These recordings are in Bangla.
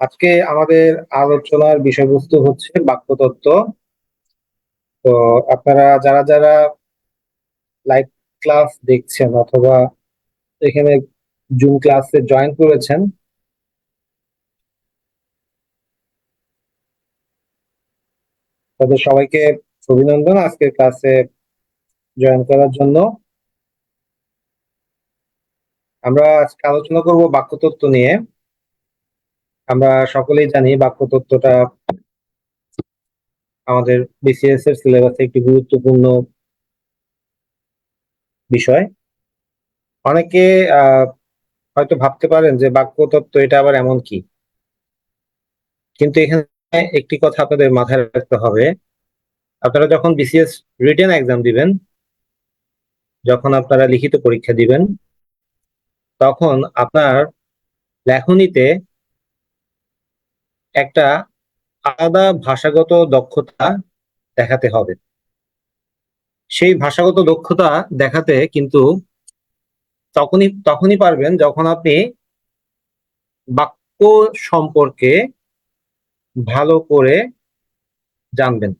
আজকে আমাদের আলোচনার বিষয়বস্তু হচ্ছে বাক্যতত্ত্ব। তো আপনারা যারা যারা লাইভ ক্লাস দেখছেন অথবা এখানে জুম ক্লাসে জয়েন করেছেন, তাদের সবাইকে অভিনন্দন আজকের ক্লাসে জয়েন করার জন্য। আমরা আজকে আলোচনা করব বাক্যতত্ত্ব নিয়ে। আমরা সকলেই জানি বাক্যতত্ত্বটা আমাদের বিসিএস এর সিলেবাসে একটি গুরুত্বপূর্ণ বিষয়। অনেকে হয়তো ভাবতে পারেন যে বাক্যতত্ত্ব এটা আবার এমন কি, কিন্তু এখানে একটি কথা আপনাদের মাথায় রাখতে হবে। আপনারা যখন বিসিএস রিটেন এক্সাম দিবেন, যখন আপনারা লিখিত পরীক্ষা দিবেন, তখন আপনার লেখনীতে একটা আলাদা ভাষাগত দক্ষতা দেখাতে হবে। সেই ভাষাগত দক্ষতা দেখাতে কিন্তু তখনই তখনই পারবেন যখন আপনি বাক্য সম্পর্কে ভালো করে জানবেন।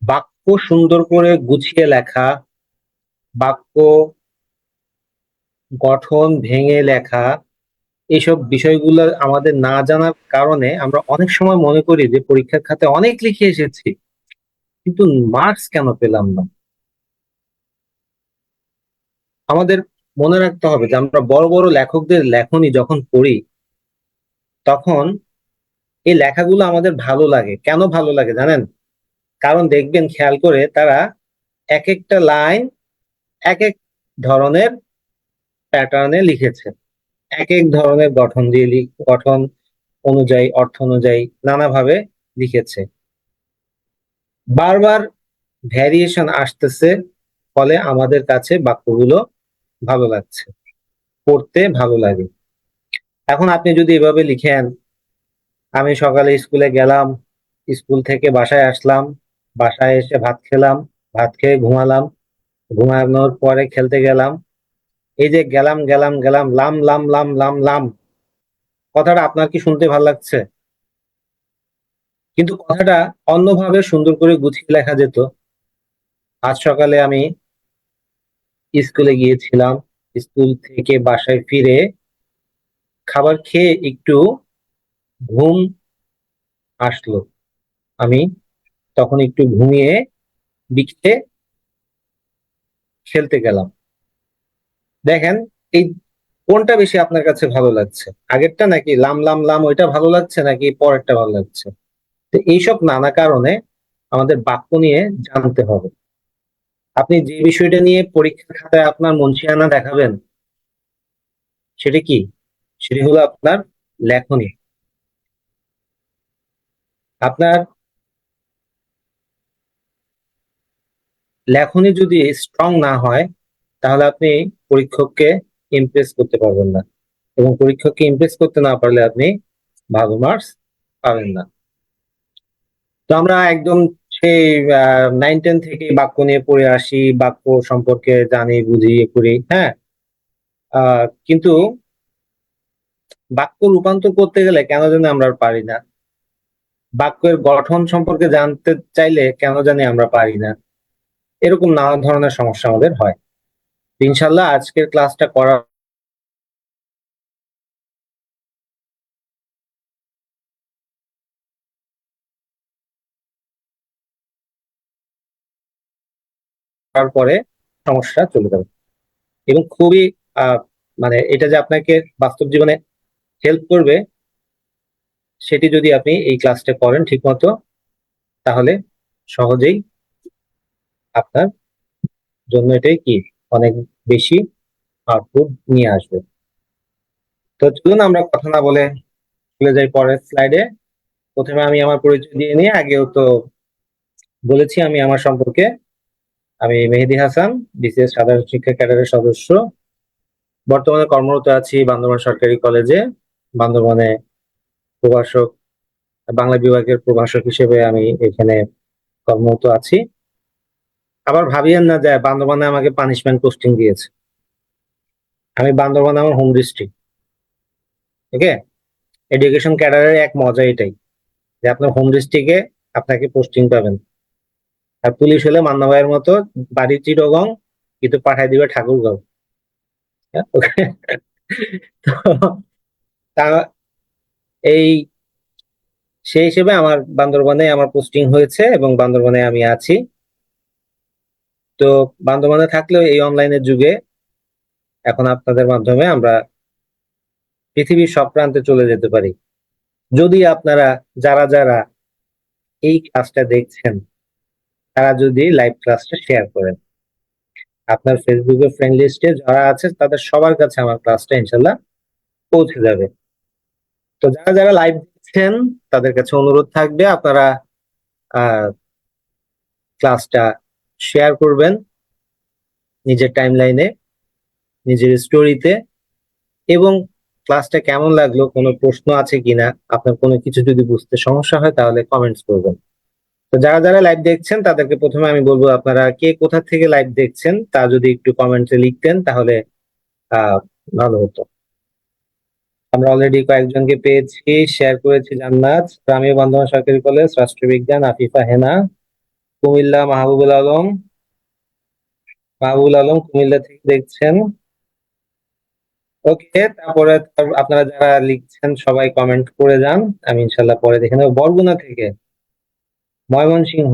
বাক্য সুন্দর করে গুছিয়ে লেখা, বাক্য গঠন ভেঙে লেখা, এইসব বিষয়গুলো আমাদের না জানার কারণে আমরা অনেক সময় মনে করি যে পরীক্ষার খাতে অনেক লিখে এসেছি, কিন্তু মার্কস কেন পেলাম না। আমাদের মনে রাখতে হবে যে আমরা বড় বড় লেখকদের লেখনী যখন পড়ি, তখন এই লেখাগুলো আমাদের ভালো লাগে। কেন ভালো লাগে জানেন? কারণ দেখবেন, খেয়াল করে, তারা এক একটা লাইন এক এক ধরনের প্যাটার্নে লিখেছে, এক এক ধরনের গঠন দিয়ে গঠন অনুযায়ী, অর্থ অনুযায়ী নানাভাবে লিখেছে। বারবার ভ্যারিয়েশন আসতেছে, ফলে আমাদের কাছে বাক্যগুলো ভালো লাগছে, পড়তে ভালো লাগে। এখন আপনি যদি এভাবে লিখেন, আমি সকালে স্কুলে গেলাম, স্কুল থেকে বাসায় আসলাম, বাসায় এসে ভাত খেলাম, ভাত খেয়ে ঘুমালাম, ঘুমানোর পরে খেলতে গেলাম, এই যে গেলাম গেলাম গেলাম, লাম লাম লাম লাম লাম, কথাটা আপনার কি শুনতে ভালো লাগছে? কিন্তু কথাটা অন্যভাবে সুন্দর করে গুছিয়ে লেখা যেত। আজ সকালে আমি স্কুলে গিয়েছিলাম, স্কুল থেকে বাসায় ফিরে খাবার খেয়ে একটু ঘুম আসলো, আমি তখন একটু ঘুমিয়ে বিকেলে খেলতে গেলাম। দেখেন, এই কোনটা বেশি আপনার কাছে ভালো লাগছে? আগেরটা নাকি লাম লাম লাম ওইটা ভালো লাগছে, নাকি পরেরটা ভালো লাগছে? তো এইসব নানা কারণে আমাদের বাক্য নিয়ে জানতে হবে। আপনি যে বিষয়টা নিয়ে পরীক্ষার খাতায় আপনার মুনশিয়ানা দেখাবেন, সেটা কি? সেটি হলো আপনার লেখনী। আপনার লেখনী যদি স্ট্রং না হয়, তাহলে আপনি পরীক্ষককে ইমপ্রেস করতে পারবেন না, এবং পরীক্ষককে ইমপ্রেস করতে না পারলে আপনি ভালো মার্কস পাবেন না। তো আমরা একদম সেই 9-10 থেকে বাক্য নিয়ে পড়ে আসি, বাক্য সম্পর্কে জানি, বুঝি, ইয়ে করি, হ্যাঁ। কিন্তু বাক্য রূপান্তর করতে গেলে কেন জানি আমরা আর পারি না। বাক্যের গঠন সম্পর্কে জানতে চাইলে কেন জানি আমরা পারি না। এরকম নানা ধরনের সমস্যা আমাদের হয়। ইনশাল্লাহ আজকের ক্লাসটা করার পরে সমস্যা চলে যাবে, এবং খুবই আহ মানে এটা যে আপনাকে বাস্তব জীবনে হেল্প করবে, সেটি যদি আপনি এই ক্লাসটা করেন ঠিক মতো, তাহলে সহজেই আপনার জন্য এটাই কি অনেক বেশি আউটপুট নিয়ে আসবে। তো চলুন আমরা কথা না বলে চলে যাই পরের স্লাইডে। প্রথমে আমি আমার পরিচয় দিয়ে নিই। আগেও তো বলেছি আমি আমার সম্পর্কে। আমি মেহেদী হাসান, বিসিএস সাধারণ শিক্ষা ক্যাডারের সদস্য। বর্তমানে কর্মরত আছি বান্দরবান সরকারি কলেজে, বান্দরবানে প্রভাষক, বাংলা বিভাগের প্রভাষক হিসেবে আমি এখানে কর্মরত আছি। আবার ভাবিয়েন না যে বান্দরবানে আমাকে পানিশমেন্ট পোস্টিং দিয়েছে। আমি বান্দরবানে আমার হোম ডিস্ট্রিক্ট, ওকে, এডুকেশন ক্যাডারের এক মজা এটাই যে আপনার হোম ডিস্ট্রিক্টে আপনাকে পোস্টিং পাবেন, আর পুলিশ হলে মান্না ভাইয়ের মতো বাড়ি চিটগং কিন্তু পাঠায় দিবে ঠাকুরগাঁও। ওকে, তো তা এই সেই হিসেবে আমার বান্দরবানে আমার পোস্টিং হয়েছে এবং বান্দরবানে আমি আছি। তো বান্দরবানে থাকলেও এই অনলাইনের যুগে এখন আপনাদের মাধ্যমে আমরা পৃথিবীর সব প্রান্তে চলে যেতে পারি, যদি আপনারা যারা যারা এই ক্লাসটা দেখছেন তারা যদি লাইভ ক্লাসটা শেয়ার করেন। আপনার ফেসবুকের ফ্রেন্ড লিস্টে যারা আছে তাদের সবার কাছে আমার ক্লাসটা ইনশাল্লাহ পৌঁছে যাবে। তো যারা যারা লাইভ দেখছেন তাদের কাছে অনুরোধ থাকবে আপনারা ক্লাসটা শেয়ার করবেন নিজের টাইমলাইনে, নিজের স্টোরিতে, এবং ক্লাসটা কেমন লাগলো, কোনো প্রশ্ন আছে কিনা, আপনার কোনো কিছু যদি বুঝতে সমস্যা হয় তাহলে কমেন্টস করবেন। তো যারা যারা লাইভ দেখছেন তাদেরকে প্রথমে আমি বলবো আপনারা কে কোথা থেকে লাইভ দেখছেন তা যদি একটু কমেন্টে লিখতেন তাহলে আহ ভালো হতো। আমরা অলরেডি কয়েকজনকে পেয়েছি, শেয়ার করেছি। জান্নাত, গ্রামীয় বন্ধন সরকারি কলেজ, রাষ্ট্রবিজ্ঞান, আফিফা হেনা, কুমিল্লা, মাহবুবুল আলম কুমিল্লা থেকে দেখছেন। ওকে, তারপরে আপনারা যারা লিখছেন সবাই কমেন্ট করে যান, আমি ইনশাল্লাহ পরে দেখে নেবো। বরগুনা থেকে, ময়মনসিংহ,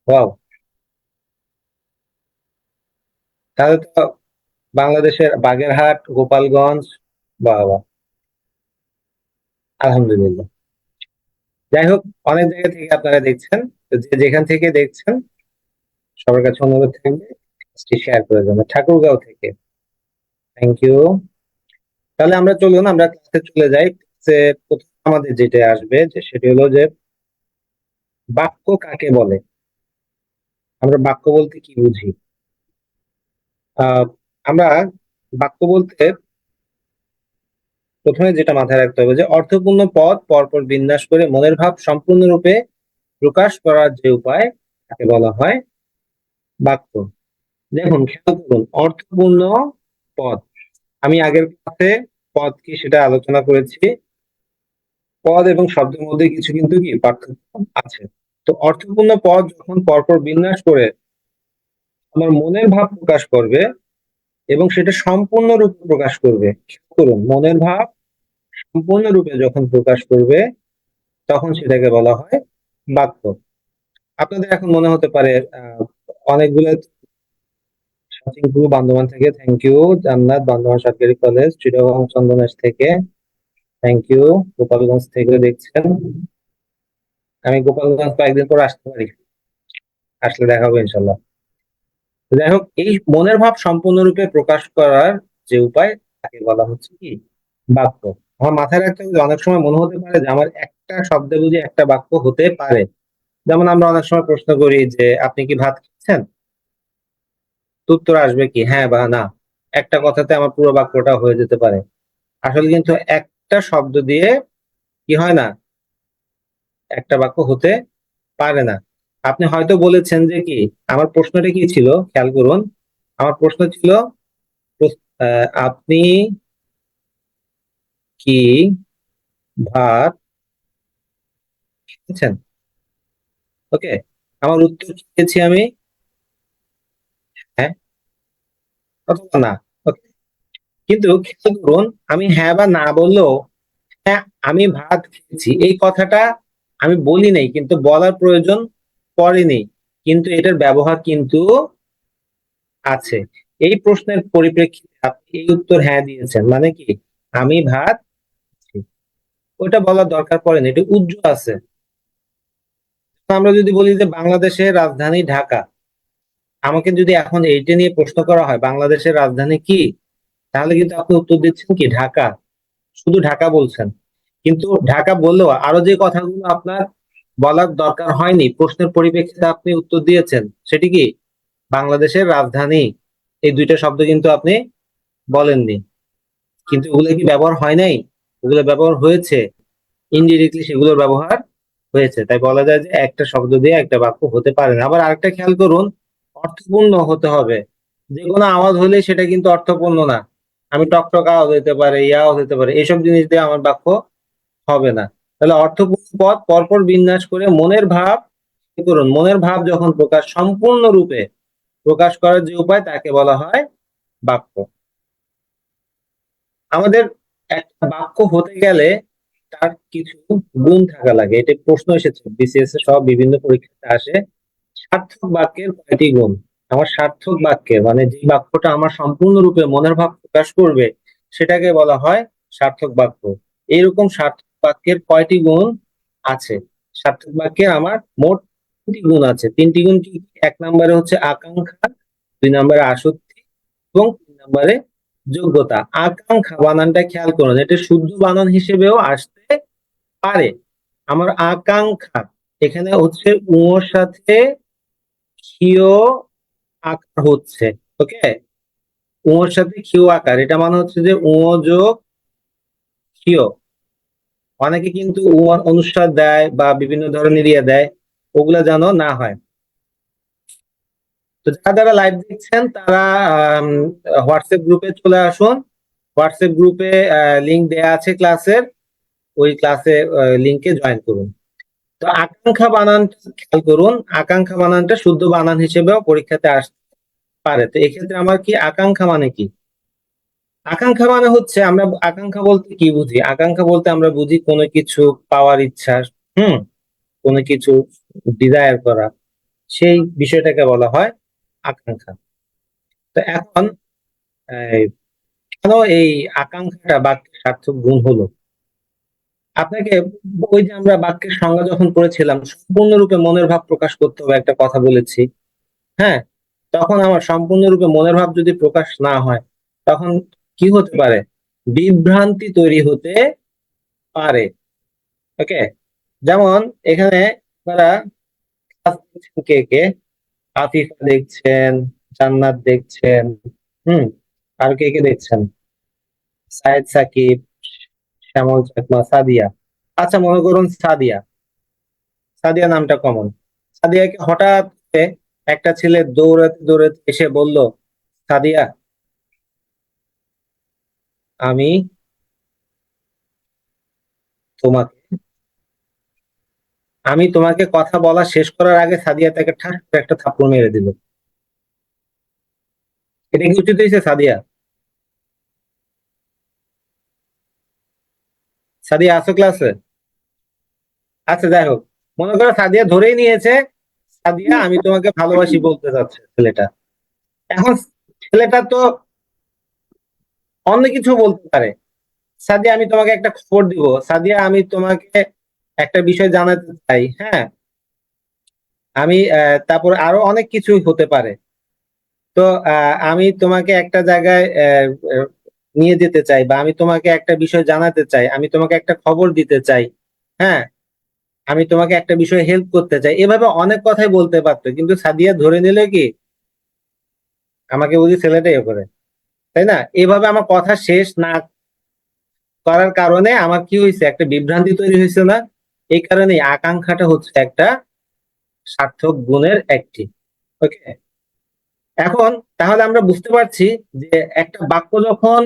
ওয়াও, তাহলে তো বাংলাদেশের বাগেরহাট, গোপালগঞ্জ, বাহ বাহ, আলহামদুলিল্লাহ। যাই হোক, অনেক জায়গা থেকে আপনারা দেখছেন, তো যে যেখান থেকে দেখছেন সবার কাছে অনুরোধ থাকবে শেয়ার করে দেবেন। ঠাকুরগাঁও থেকে, থ্যাংক ইউ। তাহলে আমরা চলুন আমরা ক্লাসে চলে যাই। ক্লাসে প্রথম আমাদের যেটা আসবে যে সেটি হলো যে বাক্য কাকে বলে, আমরা বাক্য বলতে কি বুঝি। আহ আমরা বাক্য বলতে প্রথমে যেটা মাথায় রাখতে হবে যে অর্থপূর্ণ পদ পরপর বিন্যাস করে মনের ভাব সম্পূর্ণরূপে প্রকাশ করার যে উপায় তাকে বলা হয় বাক্য। দেখুন, খেয়াল করুন, অর্থপূর্ণ পদ, আমি আগের ক্লাসে পদ কি সেটা আলোচনা করেছি। পদ এবং শব্দের মধ্যে কিছু কিন্তু কি পার্থক্য আছে। তো অর্থপূর্ণ পদ যখন পরপর বিন্যাস করে আমার মনের ভাব প্রকাশ করবে এবং সেটা সম্পূর্ণরূপে প্রকাশ করবে, খেয়াল করুন, মনের ভাব সম্পূর্ণরূপে যখন প্রকাশ করবে তখন সেটাকে বলা হয় বাক্য। আপনাদের এখন মনে হতে পারে অনেকগুলো, সচিনপুর বান্দরবান থেকে থ্যাংক ইউ, জান্নাত বান্দরবান সরকারি কলেজ, চিটাগং চন্দনেশ থেকে থ্যাংক ইউ, গোপালগঞ্জ থেকে দেখছেন। আমি গোপালগঞ্জ কয়েকদিন পর আসতে পারি, আসলে দেখাবো ইনশাল্লাহ। যাই হোক, এই মনের ভাব সম্পূর্ণরূপে প্রকাশ করার যে উপায় তাকে বলা হচ্ছে কি বাক্য। আমার মাথায় রাখতে হবে যে অনেক সময় মনে হতে পারে যে আমার একটা শব্দে বুঝি একটা বাক্য হতে পারে। যেমন আমরা অনেক সময় প্রশ্ন করি যে আপনি কি ভাত খেয়েছেন, তো উত্তর আসবে কি হ্যাঁ বা না। একটা কথাতে আমার পুরো বাক্যটা হয়ে যেতে পারে। আসলে কিন্তু একটা শব্দ দিয়ে কি হয় না, একটা বাক্য হতে পারে না। আপনি হয়তো বলেছেন যে কি, আমার প্রশ্নটা কি ছিল খেয়াল করুন, আমার প্রশ্ন ছিল আপনি কি ভাত খেয়েছেন। ওকে, আমার উত্তর কি দিয়েছি আমি, হ্যাঁ অথবা না। ওকে, কিন্তু খেয়াল করুন, আমি হ্যাঁ বা না বললেও, হ্যাঁ আমি ভাত খেয়েছি এই কথাটা আমি বলি নাই, কিন্তু বলার প্রয়োজন পড়েনি, কিন্তু এটার ব্যবহার কিন্তু আছে। এই প্রশ্নের পরিপ্রেক্ষিতে আপনি এই উত্তর হ্যাঁ দিয়েছেন মানে কি আমি ভাত খেয়েছি। ওটা বলার দরকার পড়েনি, এটা উজ্জ্বল আছে। আমরা যদি বলি যে বাংলাদেশের রাজধানী ঢাকা, আমাকে যদি এখন এইটা নিয়ে প্রশ্ন করা হয় বাংলাদেশের রাজধানী কি, তাহলে কিন্তু আপনি উত্তর দিচ্ছেন কি ঢাকা, শুধু ঢাকা বলছেন। কিন্তু ঢাকা বললেও আরো যে কথাগুলো আপনার বলার দরকার হয়নি প্রশ্নের পরিপ্রেক্ষিতে আপনি উত্তর দিয়েছেন, সেটি কি বাংলাদেশের রাজধানী, এই দুইটা শব্দ কিন্তু আপনি বলেননি। কিন্তু ওগুলো কি ব্যবহার হয় নাই, ওগুলো ব্যবহার হয়েছে, ইনডিরেক্টলি সেগুলোর ব্যবহার হয়েছে। তাই বলা যায় যে একটা শব্দ দিয়ে একটা বাক্য হতে পারে না। আবার আরেকটা খেয়াল করুন, অর্থপূর্ণ হতে হবে, যে কোনো আওয়াজ হলে সেটা কিন্তু অর্থপূর্ণ না। আমি টকটকাও দিতে পারে, ইয়াও দিতে পারে, এইসব জিনিস দিয়ে আমার বাক্য হবে না। তাহলে অর্থপূর্ণ পদ পরপর বিন্যাস করে মনের ভাব করুন। মনের ভাব যখন সম্পূর্ণরূপে প্রকাশ করার যে উপায় তাকে বলা হয় বাক্য। আমাদের একটা বাক্য হতে গেলে তার কিছু গুণ থাকা লাগে। এটা প্রশ্ন এসেছে বিসিএস এ, সব বিভিন্ন পরীক্ষাতে আসে। সার্থক বাক্যের কয়টি গুণ? আমার সার্থক বাক্যের মানে যে বাক্যটা আমার সম্পূর্ণরূপে মনের ভাব প্রকাশ করবে সেটাকে বলা হয় সার্থক বাক্য। এইরকম সার্থক বাক্যের কয়টি গুণ আছে? সার্থক বাক্যের আমার মোট 3টি গুণ আছে। 3টি গুণ কি? 1 নম্বরে হচ্ছে আকাঙ্ক্ষা, 2 নম্বরে আসক্তি এবং 3 নম্বরে যোগ্যতা। আকাঙ্ক্ষা বানানটা খেয়াল করুন, এটা শুদ্ধ বানান হিসেবেও আসতে পারে। আমার আকাঙ্ক্ষা এখানে হচ্ছে উর সাথে ক্ষীয় আকার হচ্ছে, ওকে, উর সাথে ক্ষীয় আকার, এটা মানে হচ্ছে যে উ যোগ ক্ষীয়। অনেকে কিন্তু অনুস্বার দেয় বা বিভিন্ন ধরনের ইয়ে দেয়, ওগুলা যেন না হয়। তো যারা লাইভ দেখছেন তারা হোয়াটসঅ্যাপ গ্রুপে চলে আসুন। হোয়াটসঅ্যাপ গ্রুপে লিংক দেয়া আছে ক্লাসের, ওই ক্লাসে লিংকে জয়েন করুন। তো আকাঙ্ক্ষা বানানটা খেয়াল করুন, আকাঙ্ক্ষা বানানটা শুদ্ধ বানান হিসেবেও পরীক্ষাতে আসতে পারে। তো এক্ষেত্রে আমার কি আকাঙ্ক্ষা মানে কি? আকাঙ্ক্ষা মানে হচ্ছে, আমরা আকাঙ্ক্ষা বলতে কি বুঝি? আকাঙ্ক্ষা বলতে আমরা বুঝি কোনো কিছু পাওয়ার ইচ্ছা, হুম, কোনো কিছু ডিজায়ার করা, সেই বিষয়টাকে বলা হয় আকাঙ্ক্ষা। তো এখন কেন এই আকাঙ্ক্ষাটা বাক্যের সার্থক গুণ হলো? আপনাকে ওই যে আমরা বাক্যের সংজ্ঞা যখন পড়েছিলাম, সম্পূর্ণরূপে মনের ভাব প্রকাশ করতে হবে একটা কথা বলেছি, হ্যাঁ, তখন আমার সম্পূর্ণরূপে মনের ভাব যদি প্রকাশ না হয় তখন কি হতে পারে? বিভ্রান্তি তৈরি হতে পারে, ওকে। যেমন এখানে আপনারা class দেখছেন কে কে? আফিফা দেখছেন, জান্নাত দেখছেন, হুম, আর কে কে দেখছেন? সায়েদ সাকিব, শ্যামল চাকমা, সাদিয়া। আচ্ছা, মনে করুন সাদিয়া, সাদিয়া নামটা কমন। সাদিয়াকে হঠাৎ করে একটা ছেলে দৌড়াতে দৌড়াতে এসে বলল, সাদিয়া, আমি তোমাকে আমি তোমাকে কথা বলা শেষ করার আগে সাদিয়া তাকে ঠাস করে একটা থাপ্পড় মেরে দিল। এটা কি উচিত হয়েছে সাদিয়া? সাদিয়া আসো ক্লাসে? আচ্ছা, যাই হোক, মনে করো সাদিয়া ধরেই নিয়েছে, সাদিয়া আমি তোমাকে ভালোবাসি বলতে চাচ্ছে ছেলেটা। এখন ছেলেটা তো অন্য কিছু বলতে পারে, সাদিয়া আমি তোমাকে একটা খবর দিব, সাদিয়া আমি তোমাকে একটা বিষয় জানাতে চাই, হ্যাঁ, আমি তারপর আরো অনেক কিছুই হতে পারে। তো আমি তোমাকে একটা জায়গায় আহ, নিয়ে যেতে চাই, বা আমি তোমাকে একটা বিষয় জানাতে চাই, আমি তোমাকে একটা খবর দিতে চাই, হ্যাঁ, আমি তোমাকে একটা বিষয়ে হেল্প করতে চাই, এভাবে অনেক কথাই বলতে পারতো, কিন্তু সাদিয়া ধরে নিলে কি আমাকে বুঝি ছেলেটা এ করে, তাই না? এভাবে আমার কথা শেষ না করার কারণে আমার কি হয়েছে, একটা বিভ্রান্তি তৈরি হয়েছে না? এই কারণে আকাঙ্ক্ষাটা হচ্ছে একটা সার্থক গুণের একটি, ওকে। এখন তাহলে আমরা বুঝতে পারছি যে একটা বাক্য যখন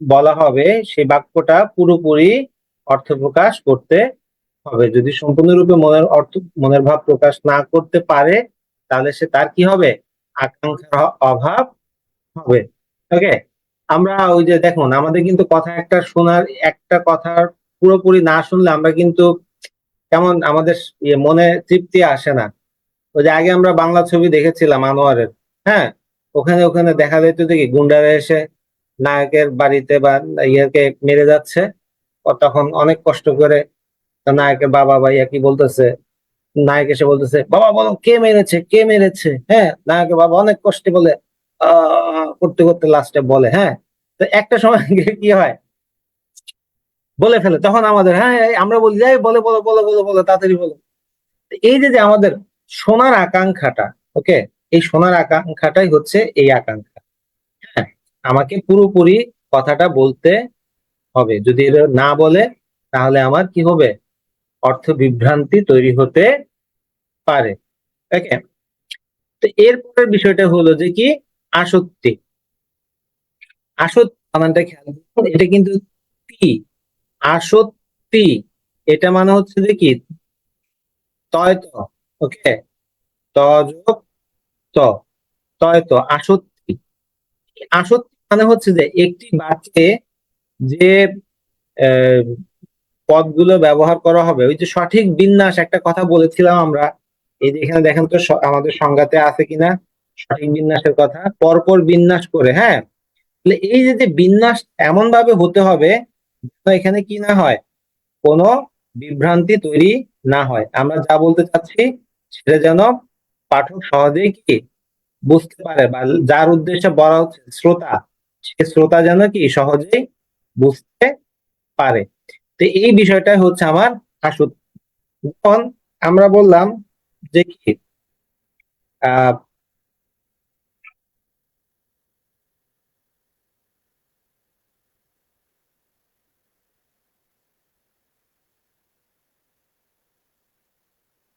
বলা হবে সেই বাক্যটা পুরোপুরি অর্থ প্রকাশ করতে হবে। যদি সম্পূর্ণরূপে মনের ভাব প্রকাশ না করতে পারে তাহলে সে তার কি হবে? আকাঙ্ক্ষার অভাব হবে, ওকে। আমরা ওই যে দেখুন, আমাদের কিন্তু কথা একটা শোনার, একটা কথার পুরোপুরি না শুনলে আমরা কিন্তু কেমন আমাদের মনে তৃপ্তি আসে না। ওই যে আগে আমরা বাংলা ছবি দেখেছিলাম আনোয়ারের, হ্যাঁ, ওখানে ওখানে দেখা যেত দেখি গুন্ডারা এসে নায়কের বাড়িতে বা ইয়েকে মেরে যাচ্ছে, ও তখন অনেক কষ্ট করে তার নায়কের বাবা বা ইয়া কি বলতেছে, নায়ক এসে বলতেছে, বাবা বলো কে মেরেছে, কে মেরেছে, হ্যাঁ, নায়কের বাবা অনেক কষ্টে বলে করতে করতে লাস্টে বলে, হ্যাঁ। তো একটা সময় গিয়ে কি হয়, বলে ফেলে, তখন আমাদের হ্যাঁ আমরা বলি যাই বলে বলো বলো বলো বলো তাড়াতাড়ি বলো। এই যে যে আমাদের শোনার আকাঙ্ক্ষাটা, ওকে, এই শোনার আকাঙ্ক্ষাটাই হচ্ছে এই আকাঙ্ক্ষা, হ্যাঁ। আমাকে পুরোপুরি কথাটা বলতে হবে, যদি এটা না বলে তাহলে আমার কি হবে? অর্থ বিভ্রান্তি তৈরি হতে পারে, ওকে। তো এরপরের বিষয়টা হলো যে কি, আসক্তি। আসক্তি বানানটা খেয়াল করুন, এটা কিন্তু তি, আসক্তি। এটা মানে হচ্ছে যে কি, তয় ত। ওকে, ত যোগ ত, তয় ত, আসক্তি। আসক্তি মানে হচ্ছে যে একটি বাক্যে যে আহ, পদগুলো ব্যবহার করা হবে, ওই যে সঠিক বিন্যাস, একটা কথা বলেছিলাম আমরা। এই যে এখানে দেখেন তো আমাদের সংজ্ঞাতে আছে কিনা সঠিক বিন্যাসের কথা, পরপর বিন্যাস করে। হ্যাঁ, তাহলে এই যে যে বিন্যাস এমন ভাবে হতে হবে যেন এখানে কি না হয়, কোনো বিভ্রান্তি তৈরি না হয়। আমরা যা বলতে চাচ্ছি সেটা যেন পাঠক সহজেই কি বুঝতে পারে, বা যার উদ্দেশ্যে বলা হচ্ছে শ্রোতা, সে শ্রোতা যেন কি সহজেই বুঝতে পারে। তো এই বিষয়টাই হচ্ছে আমার হাসুদ। যখন আমরা বললাম যে কি আহ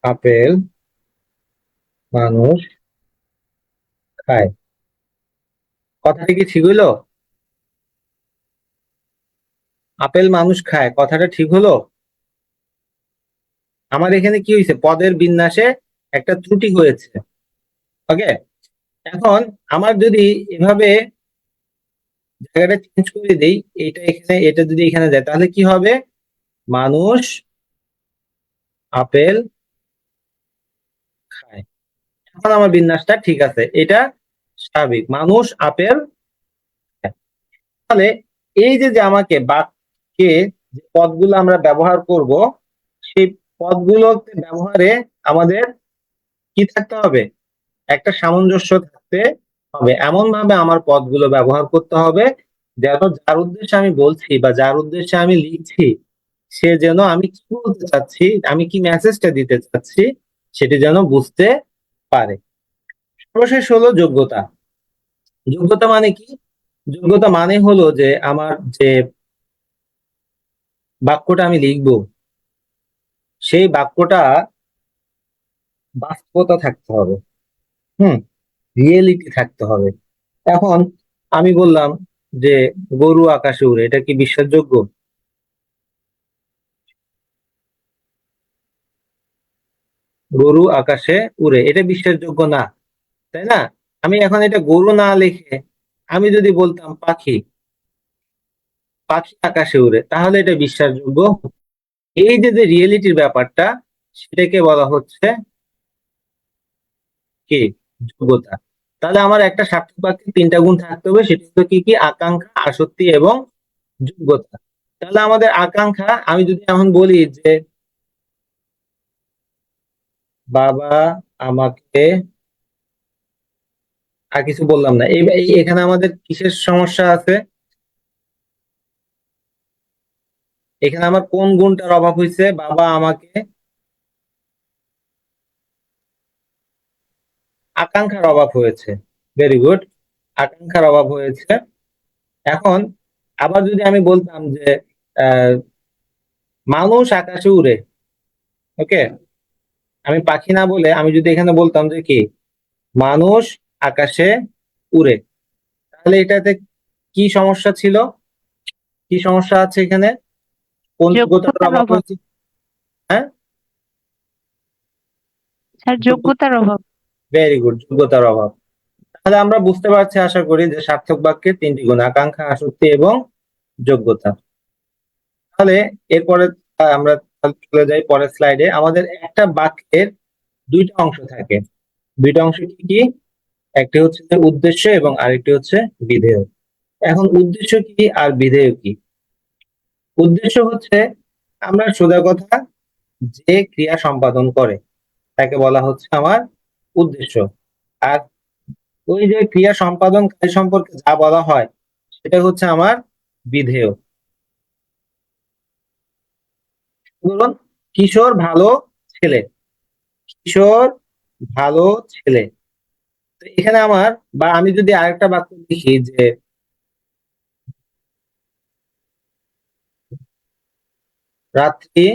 আপেল মানুষ খায়, কথাটা কি ঠিক হইলো? আপেল মানুষ খায় কথাটা ঠিক হলো? আমার এখানে কি হয়েছে, পদের বিন্যাসে একটা ত্রুটি হয়েছে। ওকে, এখন আমার যদি এভাবে জায়গাটা চেঞ্জ করে দেই, এটা এখানে, এটা যদি এখানে যায় তাহলে কি হবে, মানুষ আপেল খায়। এখন আমার বিন্যাসটা ঠিক আছে, এটা স্বাভাবিক, মানুষ আপেল খায়। তাহলে এই যে যে আমাকে বাক্যে যে পদগুলো আমরা ব্যবহার করব, সেই পদগুলো ব্যবহারে আমাদের কি থাকতে হবে, একটা সামঞ্জস্য থাকতে হবে। এমন ভাবে আমার পদগুলো ব্যবহার করতে হবে যেন যার উদ্দেশ্যে আমি বলছি বা যার উদ্দেশ্যে আমি লিখছি, সে যেন আমি কি বলতে চাচ্ছি, আমি কি মেসেজটা দিতে চাচ্ছি, সেটি যেন বুঝতে পারে। সর্বশেষ হলো যোগ্যতা। যোগ্যতা মানে কি? যোগ্যতা মানে হলো যে আমার যে বাক্যটা আমি লিখবো, সেই বাক্যটা বাস্তবতা থাকতে হবে। হুম, রিয়েলিটি থাকতে হবে। এখন আমি বললাম যে গরু আকাশে উড়ে, এটা কি বিশ্বাসযোগ্য? গরু আকাশে উড়ে, এটা বিশ্বাসযোগ্য না, তাই না? আমি এখন এটা গরু না লিখে আমি যদি বলতাম পাখি, পাখি আকাশে উড়ে, তাহলে এটা বিশ্বাসযোগ্য। এই যে যে রিয়েলিটির ব্যাপারটা, সেটাকে বলা হচ্ছে কি, যোগ্যতা। তাহলে আমার একটা সার্থক বাক্যে তিনটা গুণ থাকতে হবে, সেটা হলো কি কি, আকাঙ্ক্ষা, আসক্তি এবং যোগ্যতা। তাহলে আমাদের আকাঙ্ক্ষা, আমি যদি এখন বলি যে বাবা আমাকে, আর কিছু বললাম না, এখানে আমাদের কিসের সমস্যা আছে, এখানে আমার কোন গুণটার অভাব হয়েছে, বাবা আমাকে, আকাঙ্ক্ষার অভাব হয়েছে। ভেরি গুড, আকাঙ্ক্ষার অভাব হয়েছে। এখন আবার যদি আমি বলতাম যে আহ, মানুষ আকাশে উড়ে, ওকে, আমি পাখি না বলে আমি যদি এখানে বলতাম যে কি, মানুষ আকাশে উড়ে, তাহলে এটাতে কি সমস্যা ছিল, কি সমস্যা আছে এখানে, কোন যোগ্যতার যোগ্যতার অভাব অভাব। হয়েছে? হ্যাঁ, স্যার, যোগ্যতার অভাব। ভেরি গুড, যোগ্যতার অভাব। তাহলে আমরা বুঝতে পারছি আশা করি যে সার্থক বাক্যের তিনটি গুণ, আকাঙ্ক্ষা, আসক্তি এবং যোগ্যতা। তাহলে এরপরে আমরা চলে যাই পরের স্লাইডে। আমাদের একটা বাক্যের দুইটা অংশ থাকে। দুইটা অংশ কি কি? একটি হচ্ছে যে উদ্দেশ্য এবং আরেকটি হচ্ছে বিধেয়। এখন উদ্দেশ্য কি আর বিধেয় কি? উদ্দেশ্য হচ্ছে, আমরা সোজা কথা, যে ক্রিয়া সম্পাদন করে তাকে বলা হচ্ছে আমার উদ্দেশ্য। আর ওই যে ক্রিয়া সম্পাদনকারী সম্পর্কে যা বলা হয় সেটা হচ্ছে আমার বিধেয়। ধরুন, কিশোর ভালো ছেলে, কিশোর ভালো ছেলে। তো এখানে আমার, বা আমি যদি আরেকটা বাক্য লিখি যে রাত্রি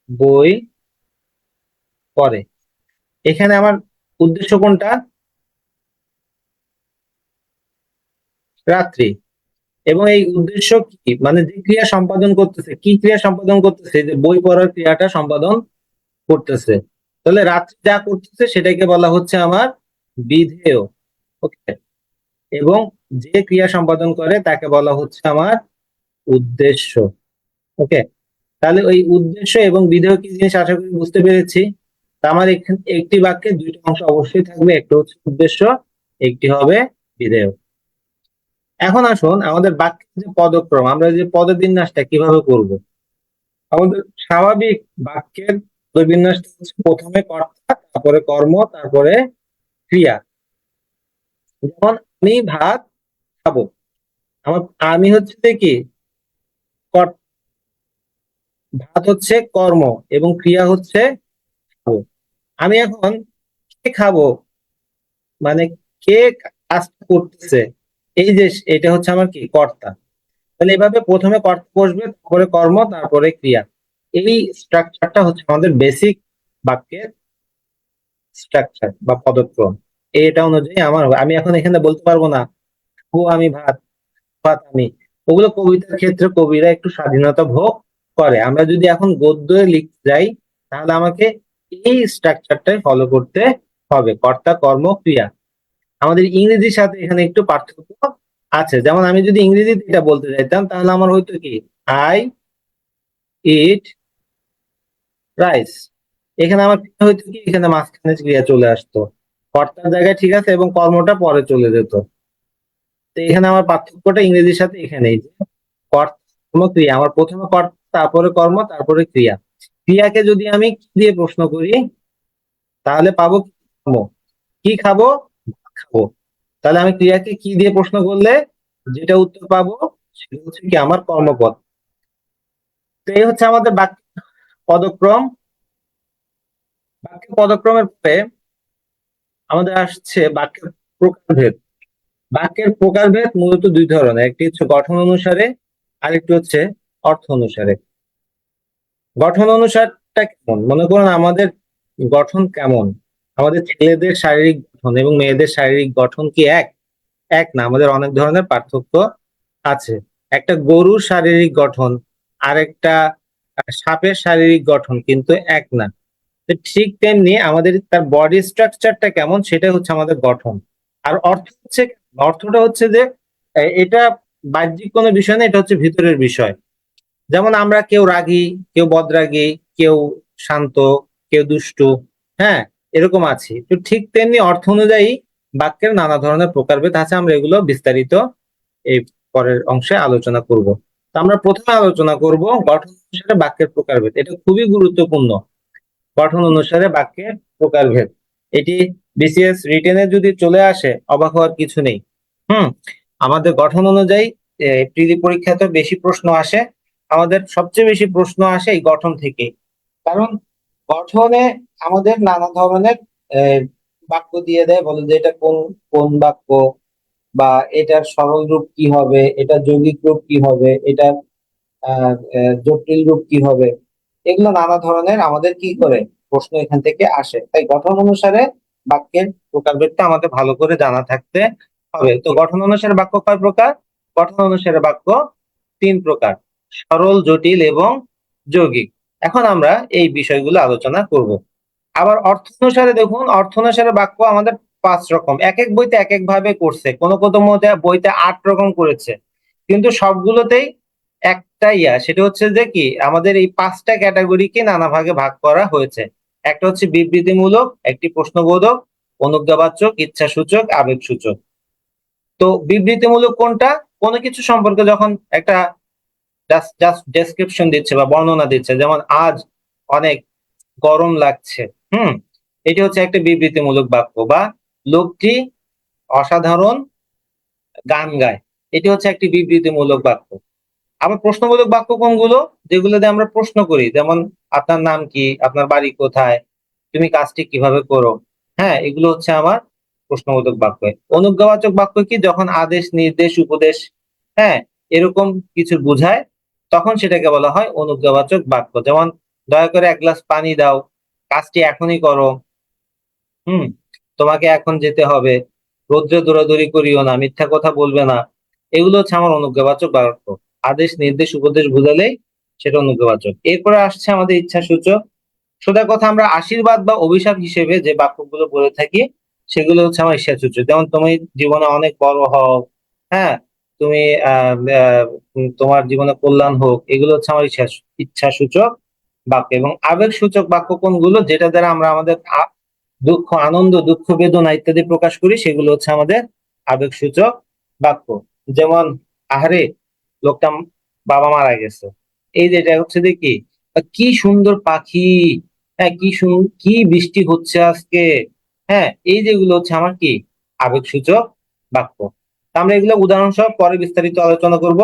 বই পড়ে, এখানে আমার উদ্দেশ্য কোনটা? রাত্রি। এবং এই উদ্দেশ্য কি, মানে যে ক্রিয়া সম্পাদন করতেছে, কি ক্রিয়া সম্পাদন করতেছে, যে বই পড়ার ক্রিয়াটা সম্পাদন করতেছে। তাহলে রাত্রি যা করতেছে সেটাকে বলা হচ্ছে আমার বিধেয়। ওকে। এবং যে ক্রিয়া সম্পাদন করে তাকে বলা হচ্ছে আমার উদ্দেশ্য। ওকে। তাহলে ওই উদ্দেশ্য এবং বিধেয় কি জিনিস আশা করি বুঝতে পেরেছি। তা আমার এখানে একটি বাক্যে দুইটা অংশ অবশ্যই থাকবে, একটা হচ্ছে উদ্দেশ্য, একটি হবে বিধেয়। এখন আসুন আমাদের বাক্যের যে পদক্রম, আমরা যে পদবিন্যাসটা কিভাবে করব। আমাদের স্বাভাবিক বাক্যের পদবিন্যাসটা হচ্ছে প্রথমে কর্তা, তারপরে কর্ম, তারপরে ক্রিয়া। যেমন আমি ভাত খাবো, আমার আমি হচ্ছে যে কি কর- ভাত হচ্ছে কর্ম এবং ক্রিয়া হচ্ছে খাবো। আমি এখন কে খাবো, মানে কে কাজটা করতেছে, এই যে এটা হচ্ছে আমার কি কর্তা। তাহলে এভাবে প্রথমে কর্তা বসবে, তারপরে কর্ম, তারপরে ক্রিয়া। এই স্ট্রাকচারটা হচ্ছে আমাদের বেসিক বাক্যের স্ট্রাকচার বা পদক্রম। এটা অনুযায়ী আমি এখন এখানে বলতে পারবো না ও আমি ভাত, ভাত আমি। ওগুলো কবিতার ক্ষেত্রে কবিরা একটু স্বাধীনতা ভোগ করে। আমরা যদি এখন গদ্যে লিখতে যাই তাহলে আমাকে এই স্ট্রাকচারটাই ফলো করতে হবে, কর্তা কর্ম ক্রিয়া। আমাদের ইংরেজির সাথে এখানে একটু পার্থক্য আছে। যেমন আমি যদি ইংরেজিতে এটা বলতে চাইতাম তাহলে আমার হয়তো কি আই ইট রাইস। এখানে আমার ক্রিয়া হয়তো কি, এখানে মাঝখানে ক্রিয়া চলে আসতো, কর্তার জায়গায় ঠিক আছে, এবং কর্মটা পরে চলে যেত। তো এখানে আমার পার্থক্যটা ইংরেজির সাথে এখানেই যে কর্তা কর্ম ক্রিয়া, আমার প্রথমে কর্তা, তারপরে কর্ম, তারপরে ক্রিয়া। ক্রিয়াকে যদি আমি কি দিয়ে প্রশ্ন করি তাহলে পাবো কি, কর্ম। কি খাবো, ভাত খাবো। তাহলে আমি ক্রিয়াকে কি দিয়ে প্রশ্ন করলে যেটা উত্তর পাবো সেটা হচ্ছে কি আমার কর্মপদ। তো এই হচ্ছে আমাদের বাক্য পদক্রম। বাক্যের পদক্রমের পরে আমাদের আসছে বাক্যের প্রকারভেদ। বাক্যের প্রকারভেদ মূলত দুই ধরনের, একটি হচ্ছে গঠন অনুসারে, আরেকটি হচ্ছে অর্থ অনুসারে। গঠন অনুসারটা কেমন, মনে করুন আমাদের গঠন কেমন, আমাদের ছেলেদের শারীরিক গঠন এবং মেয়েদের শারীরিক গঠন কি এক? এক না, আমাদের অনেক ধরনের পার্থক্য আছে। একটা গরুর শারীরিক গঠন আর একটা সাপের শারীরিক গঠন কিন্তু এক না। তো ঠিক তেমনি আমাদের তার বডি স্ট্রাকচারটা কেমন সেটা হচ্ছে আমাদের গঠন। আর অর্থ হচ্ছে, অর্থটা হচ্ছে যে এটা বাহ্যিক কোনো বিষয় না, এটা হচ্ছে ভিতরের বিষয়। যেমন আমরা কেউ রাগী, কেউ বদরাগী, কেউ শান্ত, কেউ দুষ্টু, হ্যাঁ, এরকম আছি। তো ঠিক তেমনি অর্থ অনুযায়ী বাক্যের নানা ধরনের প্রকারভেদ আছে। আমরা এগুলো বিস্তারিত এই পরের অংশে আলোচনা করব। তো আমরা প্রথমে আলোচনা করব গঠন অনুসারে বাক্যের প্রকারভেদ। এটা খুবই গুরুত্বপূর্ণ, গঠন অনুসারে বাক্যের প্রকারভেদ। এটি বিসিএস রিটেনে যদি চলে আসে অবাক হওয়ার কিছু নেই। হুম। আমাদের গঠন অনুযায়ী প্রিলি পরীক্ষাতে বেশি প্রশ্ন আসে, আমাদের সবচেয়ে বেশি প্রশ্ন আসে এই গঠন থেকে। কারণ গঠনে আমাদের নানা ধরনের বাক্য দিয়ে দেয়, বলে যে এটা কোন কোন বাক্য, বা এটার সরল রূপ কি হবে, এটা যৌগিক রূপ কি হবে, এটা জটিল রূপ কি হবে। এগুলো নানা ধরনের আমাদের কি করে প্রশ্ন এখান থেকে আসে। তাই গঠন অনুসারে বাক্যের প্রকারভেদটা আমাদের ভালো করে জানা থাকতে হবে। তো গঠন অনুসারে বাক্য কয় প্রকার? গঠন অনুসারে বাক্য তিন প্রকার: সরল, জটিল এবং যৌগিক। এখন আমরা এই বিষয়গুলো আলোচনা করব। আবার অর্থ অনুসারে দেখুন, অর্থ অনুসারে বাক্য আমাদের 5 রকম। এক এক বইতে এক এক ভাবে করছে, কোন কোন বইতে 8 রকম করেছে, কিন্তু সবগুলোতেই একটা সেটা হচ্ছে যে কি আমাদের এই 5টা ক্যাটাগরিকে নানা ভাগে ভাগ করা হয়েছে। একটা হচ্ছে বিবৃতিমূলক, একটি প্রশ্নবোধক, অনুজ্ঞাবাচক, ইচ্ছাসূচক, আবেগসূচক। তো বিবৃতিমূলক কোনটা? কোনো কিছু সম্পর্কে যখন একটা জাস্ট ডেসক্রিপশন দিচ্ছে বা বর্ণনা দিচ্ছে, যেমন আজ অনেক গরম লাগছে, হুম, এটি হচ্ছে একটা বিবৃতিমূলক বাক্য। বা লোকটি অসাধারণ গান গায়, এটি হচ্ছে একটি বিবৃতিমূলক বাক্য। আবার প্রশ্নবোধক বাক্য কোনগুলো? যেগুলো দিয়ে আমরা প্রশ্ন করি, যেমন আপনার নাম কি, আপনার বাড়ি কোথায়, তুমি কাজটি কিভাবে করো। হ্যাঁ, এগুলো হচ্ছে আমার প্রশ্নবোধক বাক্য। অনুজ্ঞাবাচক বাক্য কি? যখন আদেশ, নির্দেশ, উপদেশ, হ্যাঁ, এরকম কিছু বোঝায়, তখন সেটাকে বলা হয় অনুজ্ঞাবাচক বাক্য। যেমন দয়া করে 1 গ্লাস পানি দাও, কাজটি এখনই করো, হুম, তোমাকে এখন যেতে হবে, রৌদ্রে দৌড়াদৌড়ি করিও না, মিথ্যা কথা বলবে না। এগুলো হচ্ছে আমার অনুজ্ঞাবাচক বাক্য। আদেশ, নির্দেশ, উপদেশ বোঝালেই সেটা অনুজ্ঞাবাচক। এরপরে আসছে আমাদের ইচ্ছাসূচক। সোজা কথা, আমরা আশীর্বাদ বা অভিশাপ হিসেবে যে বাক্যগুলো বলে থাকি সেগুলো হচ্ছে আমার ইচ্ছাসূচক। যেমন তুমি জীবনে অনেক বড় হও, হ্যাঁ, তুমি তোমার জীবনে কল্যাণ হোক, এগুলো হচ্ছে আমার ইচ্ছাসূচক বাক্য। এবং আবেগসূচক বাক্য কোনগুলো, যেটা দ্বারা আমরা আমাদের দুঃখ, আনন্দ, দুঃখ, বেদনা ইত্যাদি প্রকাশ করি, সেগুলো হচ্ছে আমাদের আবেগসূচক বাক্য। যেমন, আহারে, লোকটা বাবা মারা গেছে, এই যে এটা হচ্ছে যে কি, কি সুন্দর পাখি, হ্যাঁ, কি বৃষ্টি হচ্ছে আজকে, হ্যাঁ, এই যেগুলো হচ্ছে আমার কি আবেগসূচক বাক্য। তা আমরা এগুলো উদাহরণ সহ পরে বিস্তারিত আলোচনা করব।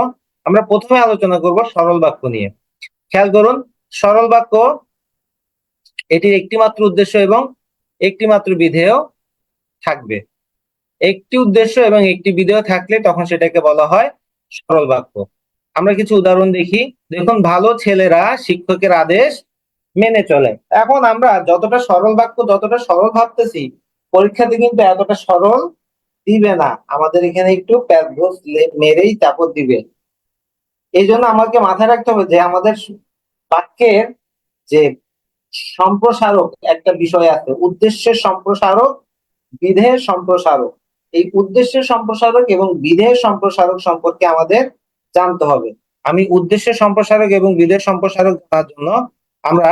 আমরা প্রথমে আলোচনা করব সরল বাক্য নিয়ে। খেয়াল করুন, সরল বাক্য এটির একটিমাত্র উদ্দেশ্য এবং একটিমাত্র বিধেয় থাকবে। একটি উদ্দেশ্য এবং একটি বিধেয় থাকলে তখন সেটাকে বলা হয় সরল বাক্য। আমরা কিছু উদাহরণ দেখি। দেখুন, ভালো ছেলেরা শিক্ষকের আদেশ মেনে চলে। এখন আমরা যতটা সরল বাক্য, যতটা সরল ভাবতেছি, পরীক্ষাতে কিন্তু এতটা সরল দিবে না, আমাদের এখানে একটু প্যাচগোছ মেরেই তারপর দিবে। এই জন্য আমাকে মাথায় রাখতে হবে যে আমাদের বাক্যের যে সম্প্রসারক একটা বিষয় আছে, উদ্দেশ্যের সম্প্রসারক, বিধেয়ের সম্প্রসারক। এই উদ্দেশ্যের সম্প্রসারক এবং বিধেয়ের সম্প্রসারক সম্পর্কে আমাদের জানতে হবে। আমি উদ্দেশ্যের সম্প্রসারক এবং বিধেয়ের সম্প্রসারক জানার জন্য আমরা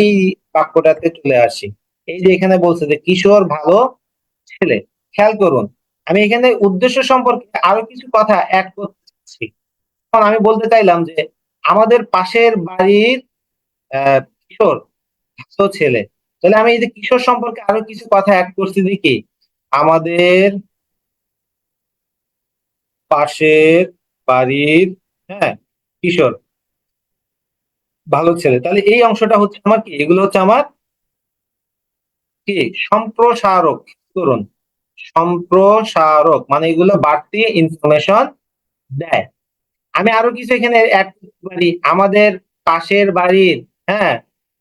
এই বাক্যটাতে চলে আসি। এই যে এখানে বলছে যে কিশোর ভালো ছেলে। খেয়াল করুন, আমি এখানে উদ্দেশ্য সম্পর্কে আরো কিছু কথা অ্যাড করতে চাচ্ছি। এখন আমি বলতে চাইলাম যে আমাদের পাশের বাড়ির কিশোর ভালো ছেলে। তাহলে আমি এই যে কিশোর সম্পর্কে আরো কিছু কথা অ্যাড করছি দেখি, আমাদের পাশের বাড়ির, হ্যাঁ, কিশোর ভালো ছেলে। তাহলে এই অংশটা হচ্ছে আমার কি, এগুলো হচ্ছে আমার কি সম্প্রসারক। করুন, সম্প্রসারক মানে এগুলো বাড়তি ইনফরমেশন দেয়। আমি আরো কিছু এখানে অ্যাড করতে পারি, আমাদের পাশের বাড়ির, হ্যাঁ,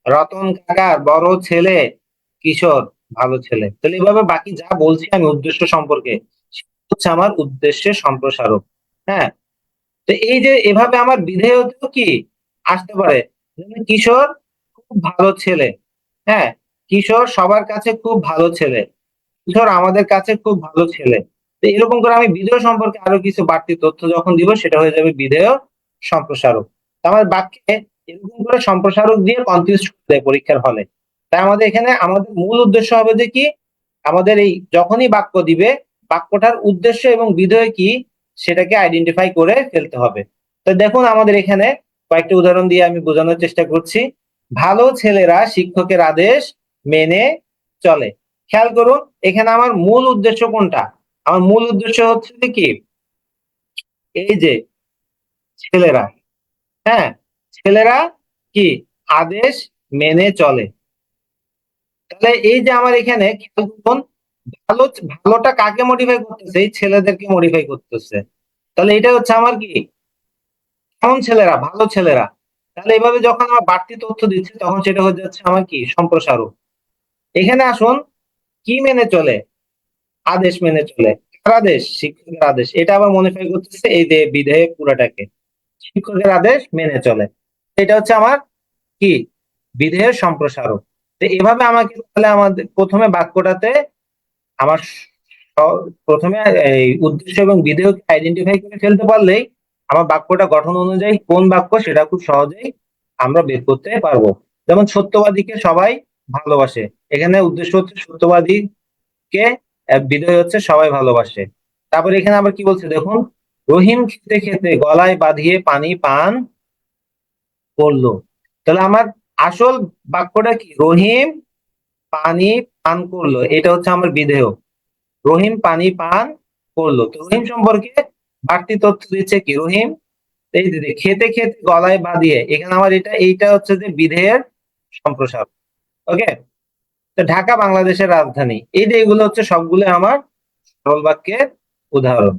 রতন কাকার বড় ছেলে কিশোর ভালো ছেলে। তাহলে এভাবে বাকি যা বলছি আমি উদ্দেশ্য সম্পর্কে, সেটা হচ্ছে আমার উদ্দেশ্যের সম্প্রসারক। হ্যাঁ, তো এই যে এভাবে আমার বিধেয়তেও কি আসতে পারে, যেমন কিশোর খুব ভালো ছেলে, হ্যাঁ, কিশোর সবার কাছে খুব ভালো ছেলে, কিশোর আমাদের কাছে খুব ভালো ছেলে। তো এরকম করে আমি বিধেয় সম্পর্কে আরো কিছু বাড়তি তথ্য যখন দিব, সেটা হয়ে যাবে বিধেয় সম্প্রসারক। তো আমার বাক্যে এরকম করে সম্প্রসারক দিয়ে কনফিউজ করতে হয় পরীক্ষার হলে। তাই আমাদের এখানে আমাদের মূল উদ্দেশ্য হবে যে কি, আমাদের এই যখনই বাক্য দিবে, বাক্যটার উদ্দেশ্য এবং বিধেয় কি সেটাকে আইডেন্টিফাই করে ফেলতে হবে। তো দেখুন, আমাদের এখানে কয়েকটা উদাহরণ দিয়ে আমি বোঝানোর চেষ্টা করছি। ভালো ছেলেরা শিক্ষকের আদেশ মেনে চলে। খেয়াল করুন, এখানে আমার মূল উদ্দেশ্য কোনটা, আমার মূল উদ্দেশ্য হচ্ছে যে কি, এই যে ছেলেরা, হ্যাঁ, ছেলেরা কি আদেশ মেনে চলে। তাহলে এই যে আমার এখানে খেয়াল করুন, ভালো, ভালোটা কাকে মডিফাই করতেছে, এই ছেলেদেরকে মডিফাই করতেছে। তাহলে এটা হচ্ছে আমার কি, কেমন ছেলেরা, ভালো ছেলেরা। তাহলে এভাবে যখন আমার বাড়তি তথ্য দিচ্ছে তখন সেটা হয়ে যাচ্ছে আমার কি সম্প্রসারক। এখানে আসুন, কি মেনে চলে, আদেশ মেনে চলে। কার আদেশ, শিক্ষকের আদেশ। এটা আবার মডিফাই করতেছে এই যে বিধেয় পুরাটাকে, শিক্ষকের আদেশ মেনে চলে। এটা হচ্ছে আমার কি বিধেয়ের সম্প্রসারক। তো এভাবে আমাকে তাহলে আমাদের প্রথমে বাক্যটাতে আমার প্রথমে এই উদ্দেশ্য এবং বিধেয়কে আইডেন্টিফাই করে ফেলতে পারলেই আমার বাক্যটা গঠন অনুযায়ী কোন বাক্য সেটা খুব সহজেই আমরা বের করতে পারবো। যেমন সত্যবাদীকে সবাই ভালোবাসে, এখানে উদ্দেশ্য হচ্ছে সত্যবাদীকে, বিধেয় হচ্ছে সবাই ভালোবাসে। তারপর এখানে আবার কি বলছে দেখুন, রহিম খেতে খেতে গলায় বাঁধিয়ে পানি পান করলো। তাহলে আমার আসল বাক্যটা কি, রহিম পানি পান করলো, এটা হচ্ছে আমার বিধেয়। রহিম পানি পান করলো, তো রহিম সম্পর্কে বাড়তি তথ্য দিচ্ছে কি, রহিম এই যে খেতে খেতে গলায় বাঁধিয়ে, এখানে আমার এইটা হচ্ছে যে বিধেয়ের সম্প্রসারণ। ওকে, তো ঢাকা বাংলাদেশের রাজধানী, এই যে এগুলো হচ্ছে সবগুলো আমার সরল বাক্যের উদাহরণ।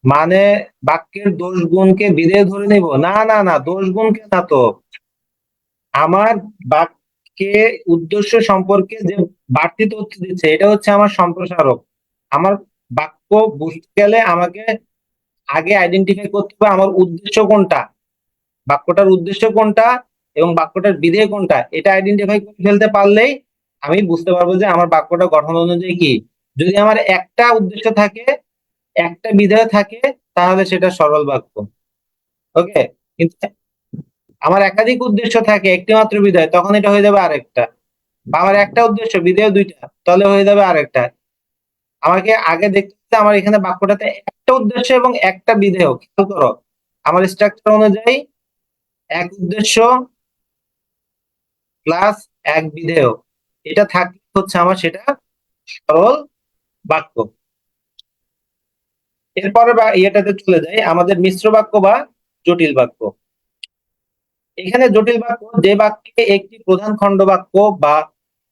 মানে বাক্যের দোষ গুণকে বিধেয় ধরে নিব, না না না, দোষ গুণকে না তো, আমার বাক্যে উদ্দেশ্য সম্পর্কে যে বাড়তি তথ্য দিচ্ছে এটা হচ্ছে আমার সম্প্রসারক। আমার বাক্য বুঝতে গেলে আমাকে আগে আইডেন্টিফাই করতে হবে আমার উদ্দেশ্য কোনটা, বাক্যটার উদ্দেশ্য কোনটা এবং বাক্যটার বিধেয় কোনটা, এটা আইডেন্টিফাই করে ফেলতে পারলেই আমি বুঝতে পারবো যে আমার বাক্যটা গঠন অনুযায়ী কি। যদি আমার একটা উদ্দেশ্য থাকে, একটা বিধেয় থাকে, তাহলে সেটা সরল বাক্য। ওকে, কিন্তু আমার একাধিক উদ্দেশ্য থাকে, একটি মাত্র বিধেয়, তখন এটা হয়ে যাবে আরেকটা। বা আমার একটা উদ্দেশ্য, বিধেয় দুইটা, তাহলে হয়ে যাবে আরেকটা। আমাকে আগে দেখতে হবে আমার এখানে বাক্যটাতে একটা উদ্দেশ্য এবং একটা বিধেয়। খেয়াল করো, আমার স্ট্রাকচার অনুযায়ী এক উদ্দেশ্য প্লাস এক বিধেয়, এটা থাকলে হচ্ছে আমার সেটা সরল বাক্য। এরপরে বা ইয়েটাতে চলে যাই, আমাদের মিশ্র বাক্য বা জটিল বাক্য। এখানে জটিল বাক্য যে বাক্যে একটি প্রধান খণ্ডবাক্য বা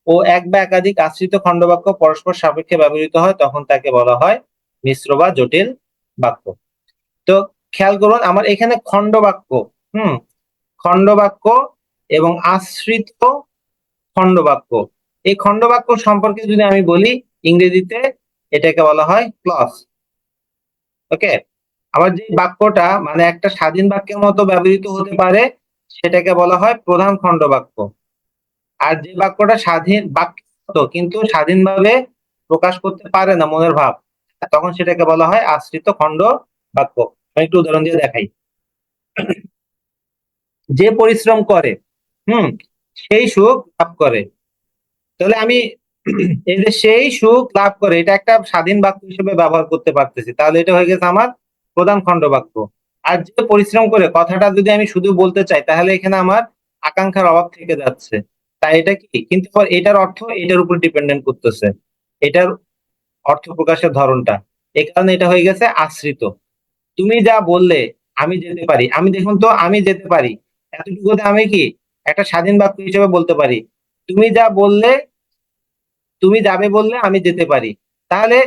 ও এক বা একাধিক আশ্রিত খণ্ডবাক্য পরস্পর সাপেক্ষে ব্যবহৃত হয়, তখন তাকে বলা হয় মিশ্র বা জটিল বাক্য। তো খেয়াল করুন, আমার এখানে খণ্ডবাক্য, খণ্ডবাক্য এবং আশ্রিত খণ্ডবাক্য। এই খণ্ডবাক্য সম্পর্কে যদি আমি বলি, ইংরেজিতে এটাকে বলা হয় ক্লজ। ওকে, আবার যে বাক্যটা মানে একটা স্বাধীন বাক্যের মতো ব্যবহৃত হতে পারে, সেটাকে বলা হয় প্রধান খণ্ডবাক্য। আর যে বাক্যটা স্বাধীন বাক্যের মতো কিন্তু স্বাধীনভাবে প্রকাশ করতে পারে না মনের ভাব, তখন সেটাকে বলা হয় আশ্রিত খণ্ড বাক্য। আমি একটু উদাহরণ দিয়ে দেখাই। যে পরিশ্রম করে সেই সুখ লাভ করে। তাহলে আমি এই যে সেই সুখ লাভ করে, এটা একটা স্বাধীন বাক্য হিসেবে ব্যবহার করতে পারতেছি, তাহলে এটা হয়ে গেছে আমার প্রধান খণ্ড বাক্য। আর যে পরিশ্রম করে কথাটা যদি আমি শুধু বলতে চাই, তাহলে এখানে আমার আকাঙ্ক্ষার অভাব থেকে যাচ্ছে। তাই এটা কি, কিন্তু এটার অর্থ এটার উপর ডিপেন্ডেন্ট করতেছে, এটার অর্থ প্রকাশের ধরনটা। এই কারণে এটা হয়ে গেছে আশ্রিত। তুমি যা বললে আমি যেতে পারি, আমি দেখুন তো, আমি যেতে পারি এতটুকুতে আমি কি একটা স্বাধীন বাক্য হিসেবে বলতে পারি। তুমি যা বললে, তুমি যাবে বললে আমি যেতে পারি। তাহলে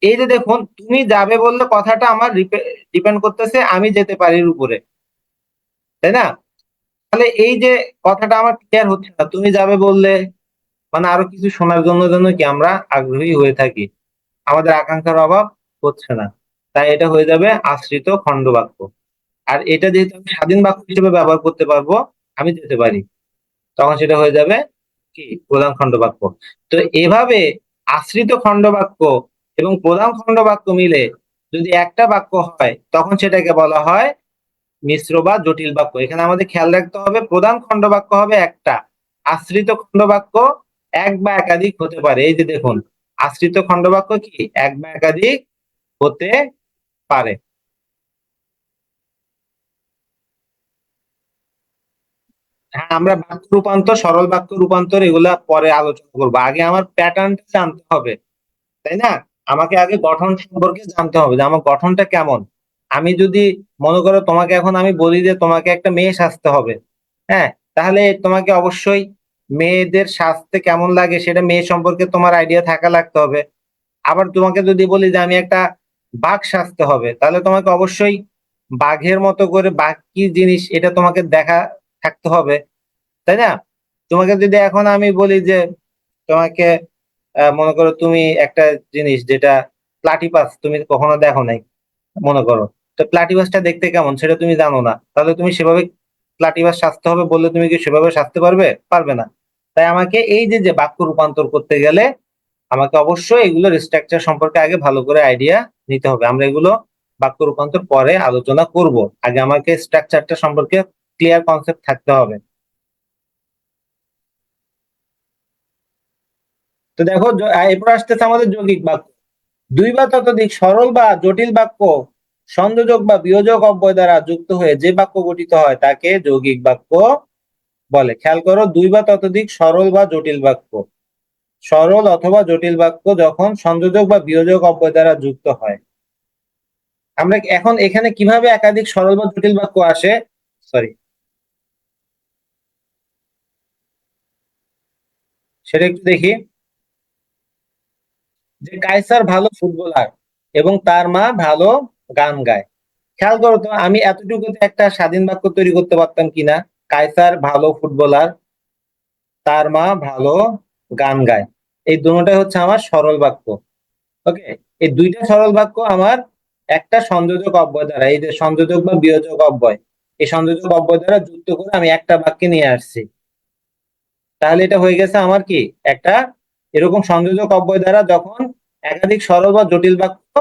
এই যে দেখুন, তুমি যাবে বললে কথাটা আমার ডিপেন্ড করতেছে আমি যেতে পারির উপরে, তাই না? তাহলে এই যে কথাটা আমার ক্লিয়ার হচ্ছে না, তুমি যাবে বললে মানে আরো কিছু শোনার জন্য কি আমরা আগ্রহী হয়ে থাকি, আমাদের আকাঙ্ক্ষার অভাব হচ্ছে না। তাই এটা হয়ে যাবে আশ্রিত খণ্ডবাক্য। আর এটা যেহেতু আমি স্বাধীন বাক্য হিসেবে ব্যবহার করতে পারবো, আমি যেতে পারি, তখন সেটা হয়ে যাবে কি প্রধান খণ্ডবাক্য। তো এভাবে আশ্রিত খণ্ডবাক্য এবং প্রধান খণ্ডবাক্য মিলে যদি একটা বাক্য হয়, তখন সেটাকে বলা হয় মিশ্র বা জটিল বাক্য। এখানে আমাদের খেয়াল রাখতে হবে প্রধান খণ্ডবাক্য হবে একটা, আশ্রিত খণ্ডবাক্য এক বা একাধিক হতে পারে। এই যে দেখুন, আশ্রিত খণ্ডবাক্য কি এক বা একাধিক হতে পারে। হ্যাঁ, আমরা বাক্য রূপান্তর, সরল বাক্য রূপান্তর এগুলা পরে আলোচনা করবো, আগে আমার প্যাটার্নটা জানতে হবে, তাই না? আমাকে আগে গঠন সম্পর্কে জানতে হবে যে আমার গঠনটা কেমন। আমি যদি মনে করো তোমাকে এখন আমি বলি যে তোমাকে একটা মেয়ে সাজতে হবে, হ্যাঁ, তাহলে তোমাকে অবশ্যই মেয়েদের সাজতে কেমন লাগে সেটা মেয়ে সম্পর্কে তোমার আইডিয়া থাকা লাগতে হবে। আবার তোমাকে যদি বলি যে আমি একটা বাঘ সাজতে হবে, তাহলে তোমাকে অবশ্যই বাঘের মতো করে বাঘ কি জিনিস এটা তোমাকে দেখা থাকতে হবে, তাই না? তোমাকে যদি এখন আমি বলি যে তোমাকে মনে করো তুমি একটা জিনিস যেটা প্লাটিপাস তুমি কখনো দেখো নাই, মনে করো, তো প্লাটিপাসটা দেখতে কেমন সেটা তুমি জানো না, তাহলে তুমি সেভাবে প্লাটিপাস সাজতে হবে বললে তুমি কি সেভাবে সাজতে পারবে? পারবে না। তাই আমাকে এই যে যে বাক্য রূপান্তর করতে গেলে আমাকে অবশ্যই এগুলোর স্ট্রাকচার সম্পর্কে আগে ভালো করে আইডিয়া নিতে হবে। আমরা এগুলো বাক্য রূপান্তর পরে আলোচনা করব, আগে আমাকে স্ট্রাকচারটা সম্পর্কে ক্লিয়ার কনসেপ্ট থাকতে হবে। তো দেখো, এরপর আসতেছে আমাদের যৌগিক বাক্য। দুই বা ততোধিক সরল বা জটিল বাক্য সংযোজক বা বিয়োজক অব্যয় দ্বারা যুক্ত হয়ে যে বাক্য গঠিত হয় তাকে যৌগিক বাক্য বলে। খেয়াল করো, দুই বা ততোধিক সরল বা জটিল বাক্য, সরল অথবা জটিল বাক্য যখন সংযোজক বা বিয়োজক অব্যয় দ্বারা যুক্ত হয়। আমরা এখন এখানে কিভাবে একাধিক সরল বা জটিল বাক্য আসে, সরি, সেটা একটু দেখি। যে কায়সার ভালো ফুটবলার এবং তার মা ভালো গান গায়। খেয়াল করো তো, আমি এতটুকুতে একটা স্বাধীন বাক্য তৈরি করতে পারতাম কিনা। কায়সার ভালো ফুটবলার, তার মা ভালো গান গায়, এই দুটোটাই হচ্ছে আমার সরল বাক্য। ওকে, এই দুইটা সরল বাক্য আমার একটা সংযোজক অব্যয় দ্বারা, এই যে সংযোজক বা বিয়োজক অব্যয়, এই সংযোজক অব্যয় দ্বারা যুক্ত করে আমি একটা বাক্যে নিয়ে আসছি। তাহলে এটা হয়ে গেছে আমার কি একটা এরকম সংযোজক অব্যয় দ্বারা যখন একাধিক সরল বা জটিল বাক্য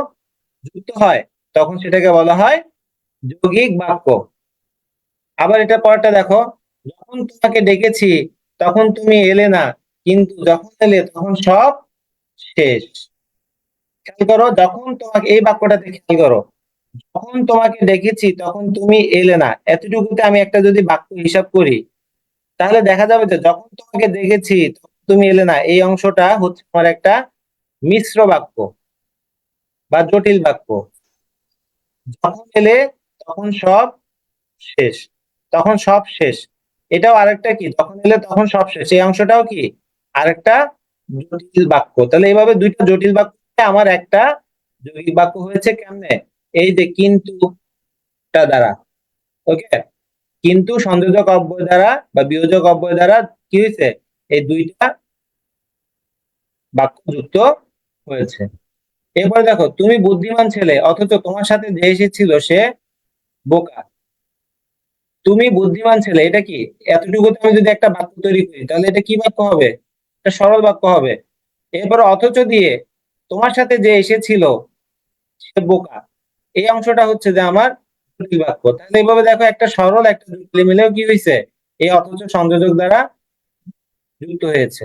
যুক্ত হয় তখন সেটাকে বলা হয় যৌগিক বাক্য। আবার এটা পরেরটা দেখো, যখন তোমাকে ডেকেছি তখন তুমি এলে না, কিন্তু যখন এলে তখন সব শেষ। খেয়াল করো, যখন তোমাকে, এই বাক্যটাতে খেয়াল করো, যখন তোমাকে ডেকেছি তখন তুমি এলে না, এতটুকুতে আমি একটা যদি বাক্য হিসাব করি তাহলে দেখা যাবে যে যখন তোমাকে ডেকেছি তখন তুমি এলে না, এই অংশটা হচ্ছে আমার একটা মিশ্র বাক্য বা জটিল বাক্য। যখন এলে তখন সব শেষ, তখন সব শেষ, এটাও আরেকটা কি, যখন এলে তখন সব শেষ, এই অংশটাও কি আরেকটা জটিল বাক্য। তাহলে এইভাবে দুইটা জটিল বাক্য আমার একটা যৌগিক বাক্য হয়েছে কেমনে, এই যে কিন্তুটা দ্বারা। ওকে, কিন্তু সংযোজক অব্যয় দ্বারা বা বিয়োজক অব্যয় দ্বারা কি হয়েছে, এই দুইটা বাক্য যুক্ত হয়েছে। এরপরে দেখো, তুমি বুদ্ধিমান ছেলে অথচ তোমার সাথে যে এসেছিল সে বোকা। তুমি বুদ্ধিমান ছেলে, এটা কি, এতটুকুতে আমি যদি একটা বাক্য তৈরি করি তাহলে এটা কি বাক্য হবে, এটা সরল বাক্য হবে। এরপরে অথচ দিয়ে তোমার সাথে যে এসেছিল সে বোকা, এই অংশটা হচ্ছে যে আমার জটিল বাক্য। তাহলে এইভাবে দেখো, একটা সরল একটা জটিল মিলেও কি হয়েছে, এই অথচ সংযোজক দ্বারা যুক্ত হয়েছে।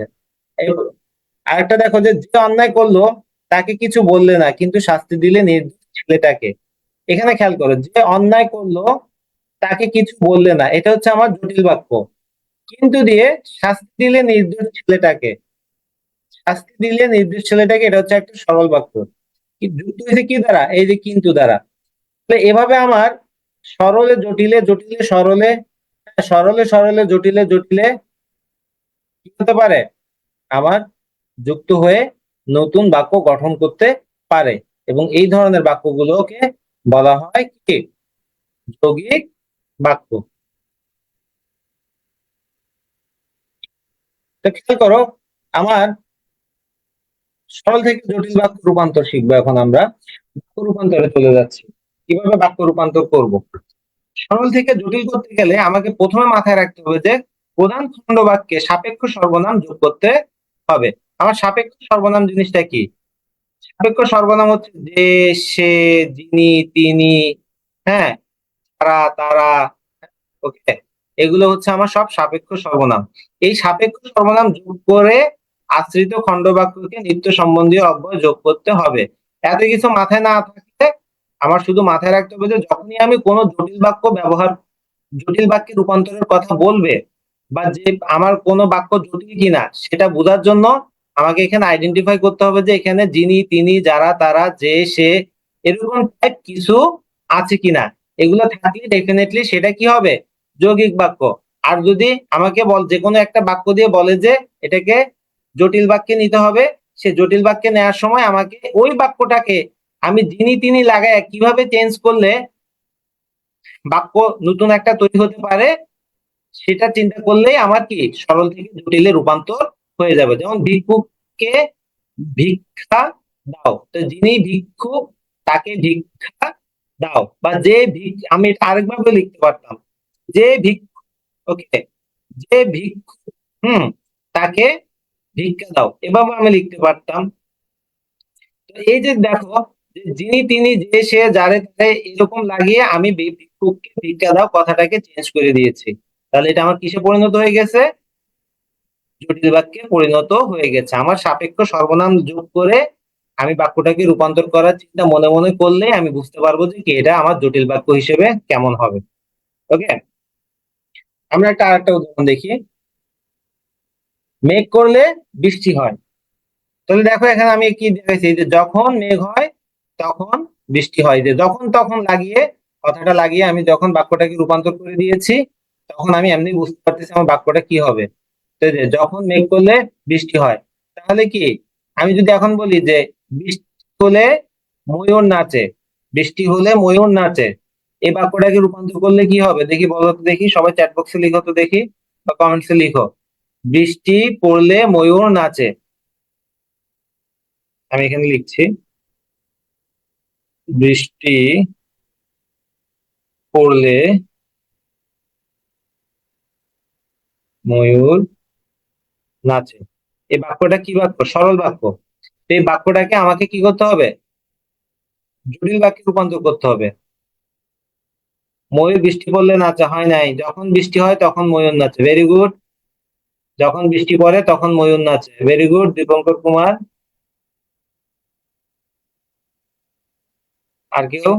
আরেকটা দেখো, যে যে অন্যায় করলো তাকে কিছু বললে না, কিন্তু শাস্তি দিলে নির্দোষ ছেলেটাকে। এখানে খেয়াল করো, যে অন্যায় করলো তাকে কিছু বললে না, এটা হচ্ছে আমার জটিল বাক্য। কিন্তু দিয়ে শাস্তি দিলে নির্দোষ ছেলেটাকে, শাস্তি দিলে নির্দোষ ছেলেটাকে, এটা হচ্ছে একটা সরল বাক্য। যুক্ত হয়েছে কি দ্বারা, এই যে কিন্তু দ্বারা। তাহলে এভাবে আমার সরলে জটিলে, জটিলে সরলে, সরলে সরলে জটিলে, জটিলে কি হতে পারে, আমার যুক্ত হয়ে নতুন বাক্য গঠন করতে পারে। এবং এই ধরনের বাক্যগুলোকে বলা হয় কি, যৌগিক বাক্য। তো খেয়াল করো, আমার সরল থেকে জটিল বাক্য রূপান্তর শিখবো। এখন আমরা বাক্য রূপান্তরে চলে যাচ্ছি, কিভাবে বাক্য রূপান্তর করব। সরল থেকে জটিল করতে গেলে আমাকে প্রথমে মাথায় রাখতে হবে যে প্রধান খণ্ড বাক্যে সাপেক্ষ সর্বনাম যোগ করতে হবে। আমার সাপেক্ষ সর্বনাম জিনিসটা কি, সাপেক্ষ সর্বনাম হচ্ছে যে, সে, যিনি, তিনি, হ্যাঁ, তারা, তারা। ওকে, এগুলো হচ্ছে আমার সব সাপেক্ষ সর্বনাম। এই সাপেক্ষ সর্বনাম যোগ করে আশ্রিত খণ্ডবাক্যকে নিত্য সম্বন্ধীয় অব্যয় যোগ করতে হবে। এত কিছু মাথায় না থাকলে আমার শুধু মাথায় রাখতে হবে যে যখনই আমি কোনো জটিল বাক্য ব্যবহার, জটিল বাক্যে রূপান্তরের কথা বলবে, বা যে আমার কোনো বাক্য জটিল কিনা সেটা বোঝার জন্য আমাকে এখানে আইডেন্টিফাই করতে হবে যে এখানে যিনি, তিনি, যারা, তারা, যে, সে, এরকম টাইপ কিছু আছে কিনা। এগুলো থাকলে ডেফিনেটলি সেটা কি হবে, যৌগিক বাক্য। আর যদি আমাকে যে কোনো একটা বাক্য দিয়ে বলে যে এটাকে জটিল বাক্যে নিতে হবে, সে জটিল বাক্যে নেওয়ার সময় আমাকে ওই বাক্যটাকে আমি যিনি, তিনি লাগায় কিভাবে চেঞ্জ করলে বাক্য নতুন একটা তৈরি হতে পারে, সেটা চিন্তা করলেই আমার কি সরল থেকে জটিলে রূপান্তর হয়ে যাবে। যেমন ভিক্ষুককে ভিক্ষা দাও, তো যিনি ভিক্ষুক তাকে ভিক্ষা দাও, বা যে আমি এটা আরেকভাবে লিখতে পারতাম, যে ভিক্ষুক, ওকে, যে ভিক্ষুক, তাকে ভিক্ষা দাও, এভাবে আমি লিখতে পারতাম। তো এই যে দেখো, যে যিনি, তিনি, যে, সে, যারে, তারে এরকম লাগিয়ে আমি ভিক্ষুককে ভিক্ষা দাও কথাটাকে চেঞ্জ করে দিয়েছি। তাহলে এটা আমার কিসে পরিণত হয়ে গেছে, জটিল বাক্যে পরিণত হয়ে গেছে। আমার সাপেক্ষ সর্বনাম যোগ করে আমি বাক্যটাকে রূপান্তর করার চিন্তা মনে মনে করলে আমি বুঝতে পারবো যে কি এটা আমার জটিল বাক্য হিসেবে কেমন হবে। ওকে, আমরা আরেকটা উদাহরণ দেখি। মেঘ করলে বৃষ্টি হয়। তাহলে দেখো, এখানে আমি কি দেখেছি, যে যখন মেঘ হয় তখন বৃষ্টি হয়, যে যখন তখন লাগিয়ে, কথাটা লাগিয়ে আমি যখন বাক্যটাকে রূপান্তর করে দিয়েছি তখন আমি এমনি বুঝতে পারতেছি আমার বাক্যটা কি হবে। তো যে যখন মেঘ করলে বৃষ্টি হয়, তাহলে কি আমি যদি এখন বলি যে বৃষ্টি হলে ময়ূর নাচে, বৃষ্টি হলে ময়ূর নাচে, এই বাক্যটাকে রূপান্তর করলে কি হবে দেখি, বলো তো দেখি, সবাই চ্যাট বক্সে লিখো তো দেখি, বা কমেন্টসে লিখো, বৃষ্টি পড়লে ময়ূর নাচে। আমি এখানে লিখছি, বৃষ্টি পড়লে ময়ূর নাচে। এই বাক্যটা কি বাক্য? সরল বাক্য। এই বাক্যটাকে আমাকে কি করতে হবে? জটিল বাক্যে রূপান্তর করতে হবে। ময়ূর বৃষ্টি পড়লে নাচে হয় নাই, যখন বৃষ্টি হয় তখন ময়ূর নাচে। Very good. যখন বৃষ্টি পড়ে তখন ময়ূর নাচে। Very good Dipankar Kumar. আর কেউ?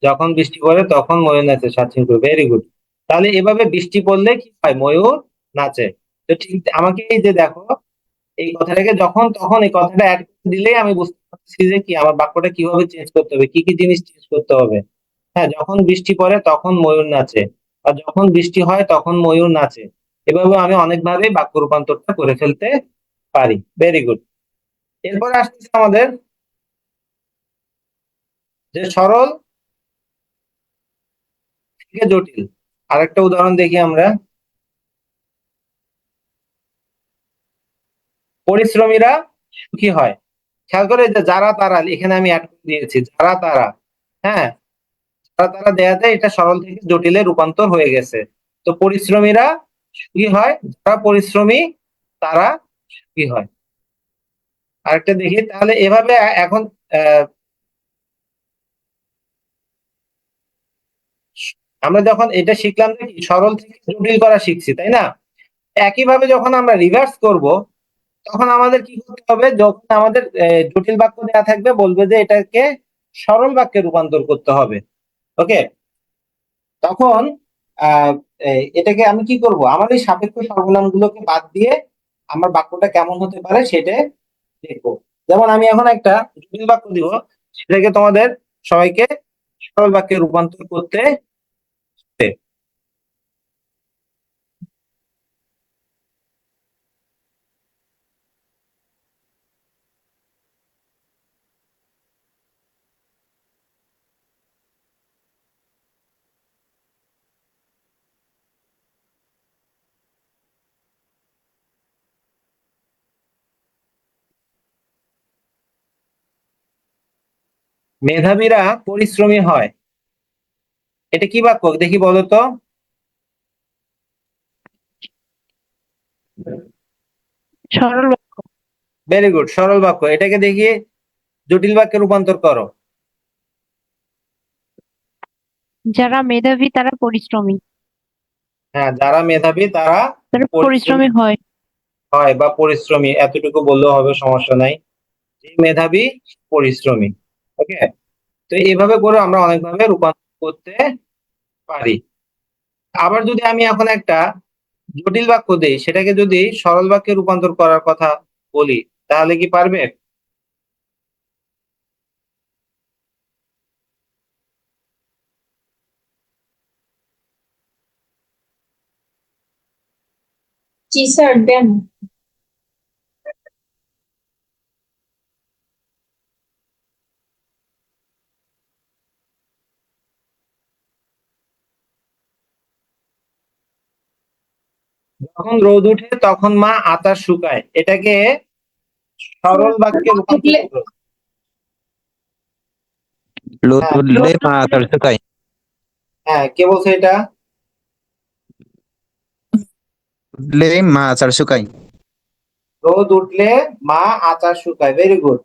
যখন বৃষ্টি পড়ে তখন ময়ূর নাচে। Sachin, very good. তাহলে এভাবে বৃষ্টি পড়লে কি হয়? ময়ূর নাচে। তো ঠিক আমাকে এই যে দেখো, এই কথাটাকে যখন তখন এই কথাটা অ্যাড করে দিলেই আমি বুঝতে পারছি যে কি আমার বাক্যটা কিভাবে চেঞ্জ করতে হবে, কি কি জিনিস চেঞ্জ করতে হবে। হ্যাঁ, যখন বৃষ্টি পড়ে তখন ময়ূর নাচে, আর যখন বৃষ্টি হয় তখন ময়ূর নাচে। এভাবে আমি অনেকভাবে বাক্য রূপান্তরটা করে ফেলতে পারি। Very good. এরপরে আসতেছে আমাদের যে সরল থেকে জটিল। আরেকটা উদাহরণ দেখি আমরা। পরিশ্রমীরা সুখী হয়। খেয়াল করে যে যারা তারা এখানে আমি অ্যাড করে দিয়েছি, যারা তারা। হ্যাঁ, যারা তারা দেয়াতে এটা সরল থেকে জটিলে রূপান্তর হয়ে গেছে। তো পরিশ্রমীরা সুখী হয়, যারা পরিশ্রমী তারা সুখী হয়। আরেকটা দেখি তাহলে এভাবে এখন আহ, আমরা যখন এটা শিখলাম যে কি সরল থেকে জটিল করা শিখছি, তাই না? একইভাবে যখন আমরা রিভার্স করব, তখন আমাদের কি করতে হবে? যখন আমাদের জটিল বাক্য দেওয়া থাকবে, বলবে যে এটাকে সরল বাক্যে রূপান্তর করতে হবে। ওকে, তখন আহ এটাকে আমি কি করব? আমার এই সাপেক্ষ সর্বনাম গুলোকে বাদ দিয়ে আমার বাক্যটা কেমন হতে পারে সেটা দেখবো। যেমন আমি এখন একটা জটিল বাক্য দিব, সেটাকে তোমাদের সবাইকে সরল বাক্যে রূপান্তর করতে হবে। মেধাবীরা পরিশ্রমী হয়। এটা কি বাক্য দেখি বলো তো? সরল বাক্য। ভেরি গুড, সরল বাক্য। এটাকে দেখি জটিল বাক্যে রূপান্তর করো। যারা মেধাবী তারা পরিশ্রমী। হ্যাঁ, যারা মেধাবী তারা তারা পরিশ্রমী পরিশ্রমী হয়। হয় বা পরিশ্রমী, এতটুকু বললেও হবে, সমস্যা নাই। যে মেধাবী পরিশ্রমী। ওকে, তো এইভাবে করে আমরা অনেকভাবে রূপান্তর করতে পারি। আবার যদি আমি এখন একটা জটিল বাক্য দেই, সেটাকে যদি সরল বাক্যে রূপান্তর করার কথা বলি, তাহলে কি পারবে? জি স্যার দেন। যখন রোদ উঠে তখন মা আতা শুকায়। এটাকে সরল বাক্যে রূপান্তর উঠলে করো। রোদ হ্যাঁ, উঠলে মা আকাশ শুকায়। হ্যাঁ, কে বলছে এটা? উঠলে মা আচার শুকায়। রোদ উঠলে মা আচার শুকায়। Very good.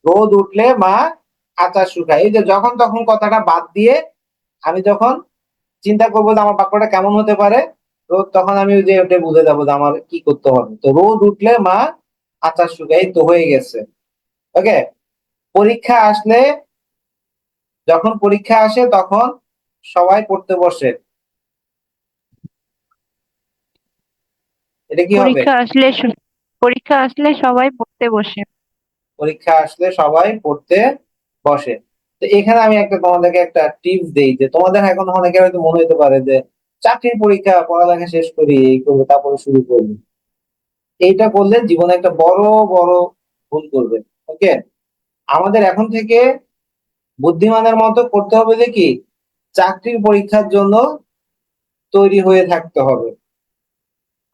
রোদ উঠলে মা আচার শুকায়। এই যে যখন তখন কথাটা বাদ দিয়ে আমি যখন চিন্তা করবো যে আমার বাক্যটা কেমন হতে পারে, রোদ, তখন আমি ওই যে ওটা বুঝে যাবো যে আমার কি করতে হবে। তো রোদ উঠলে মা আচার শুকায়, এই তো হয়ে গেছে। ওকে, পরীক্ষা আসলে, যখন পরীক্ষা আসে তখন সবাই পড়তে বসে। এটা কি হবে? পরীক্ষা আসলে সবাই পড়তে বসে। পরীক্ষা আসলে সবাই পড়তে বসে। তো এখানে আমি একটা তোমাদেরকে একটা টিপস দেই, যে তোমাদের এখন অনেকের হয়তো মনে হতে পারে যে চাকরির পরীক্ষা, পড়ালেখা শেষ করি, এই করবো, তারপরে শুরু করবো। এইটা করলে জীবনে একটা বড় বড় ভুল করবে। ওকে, আমাদের এখন থেকে বুদ্ধিমানের মতো করতে হবে যে কি, চাকরির পরীক্ষার জন্য তৈরি হয়ে থাকতে হবে।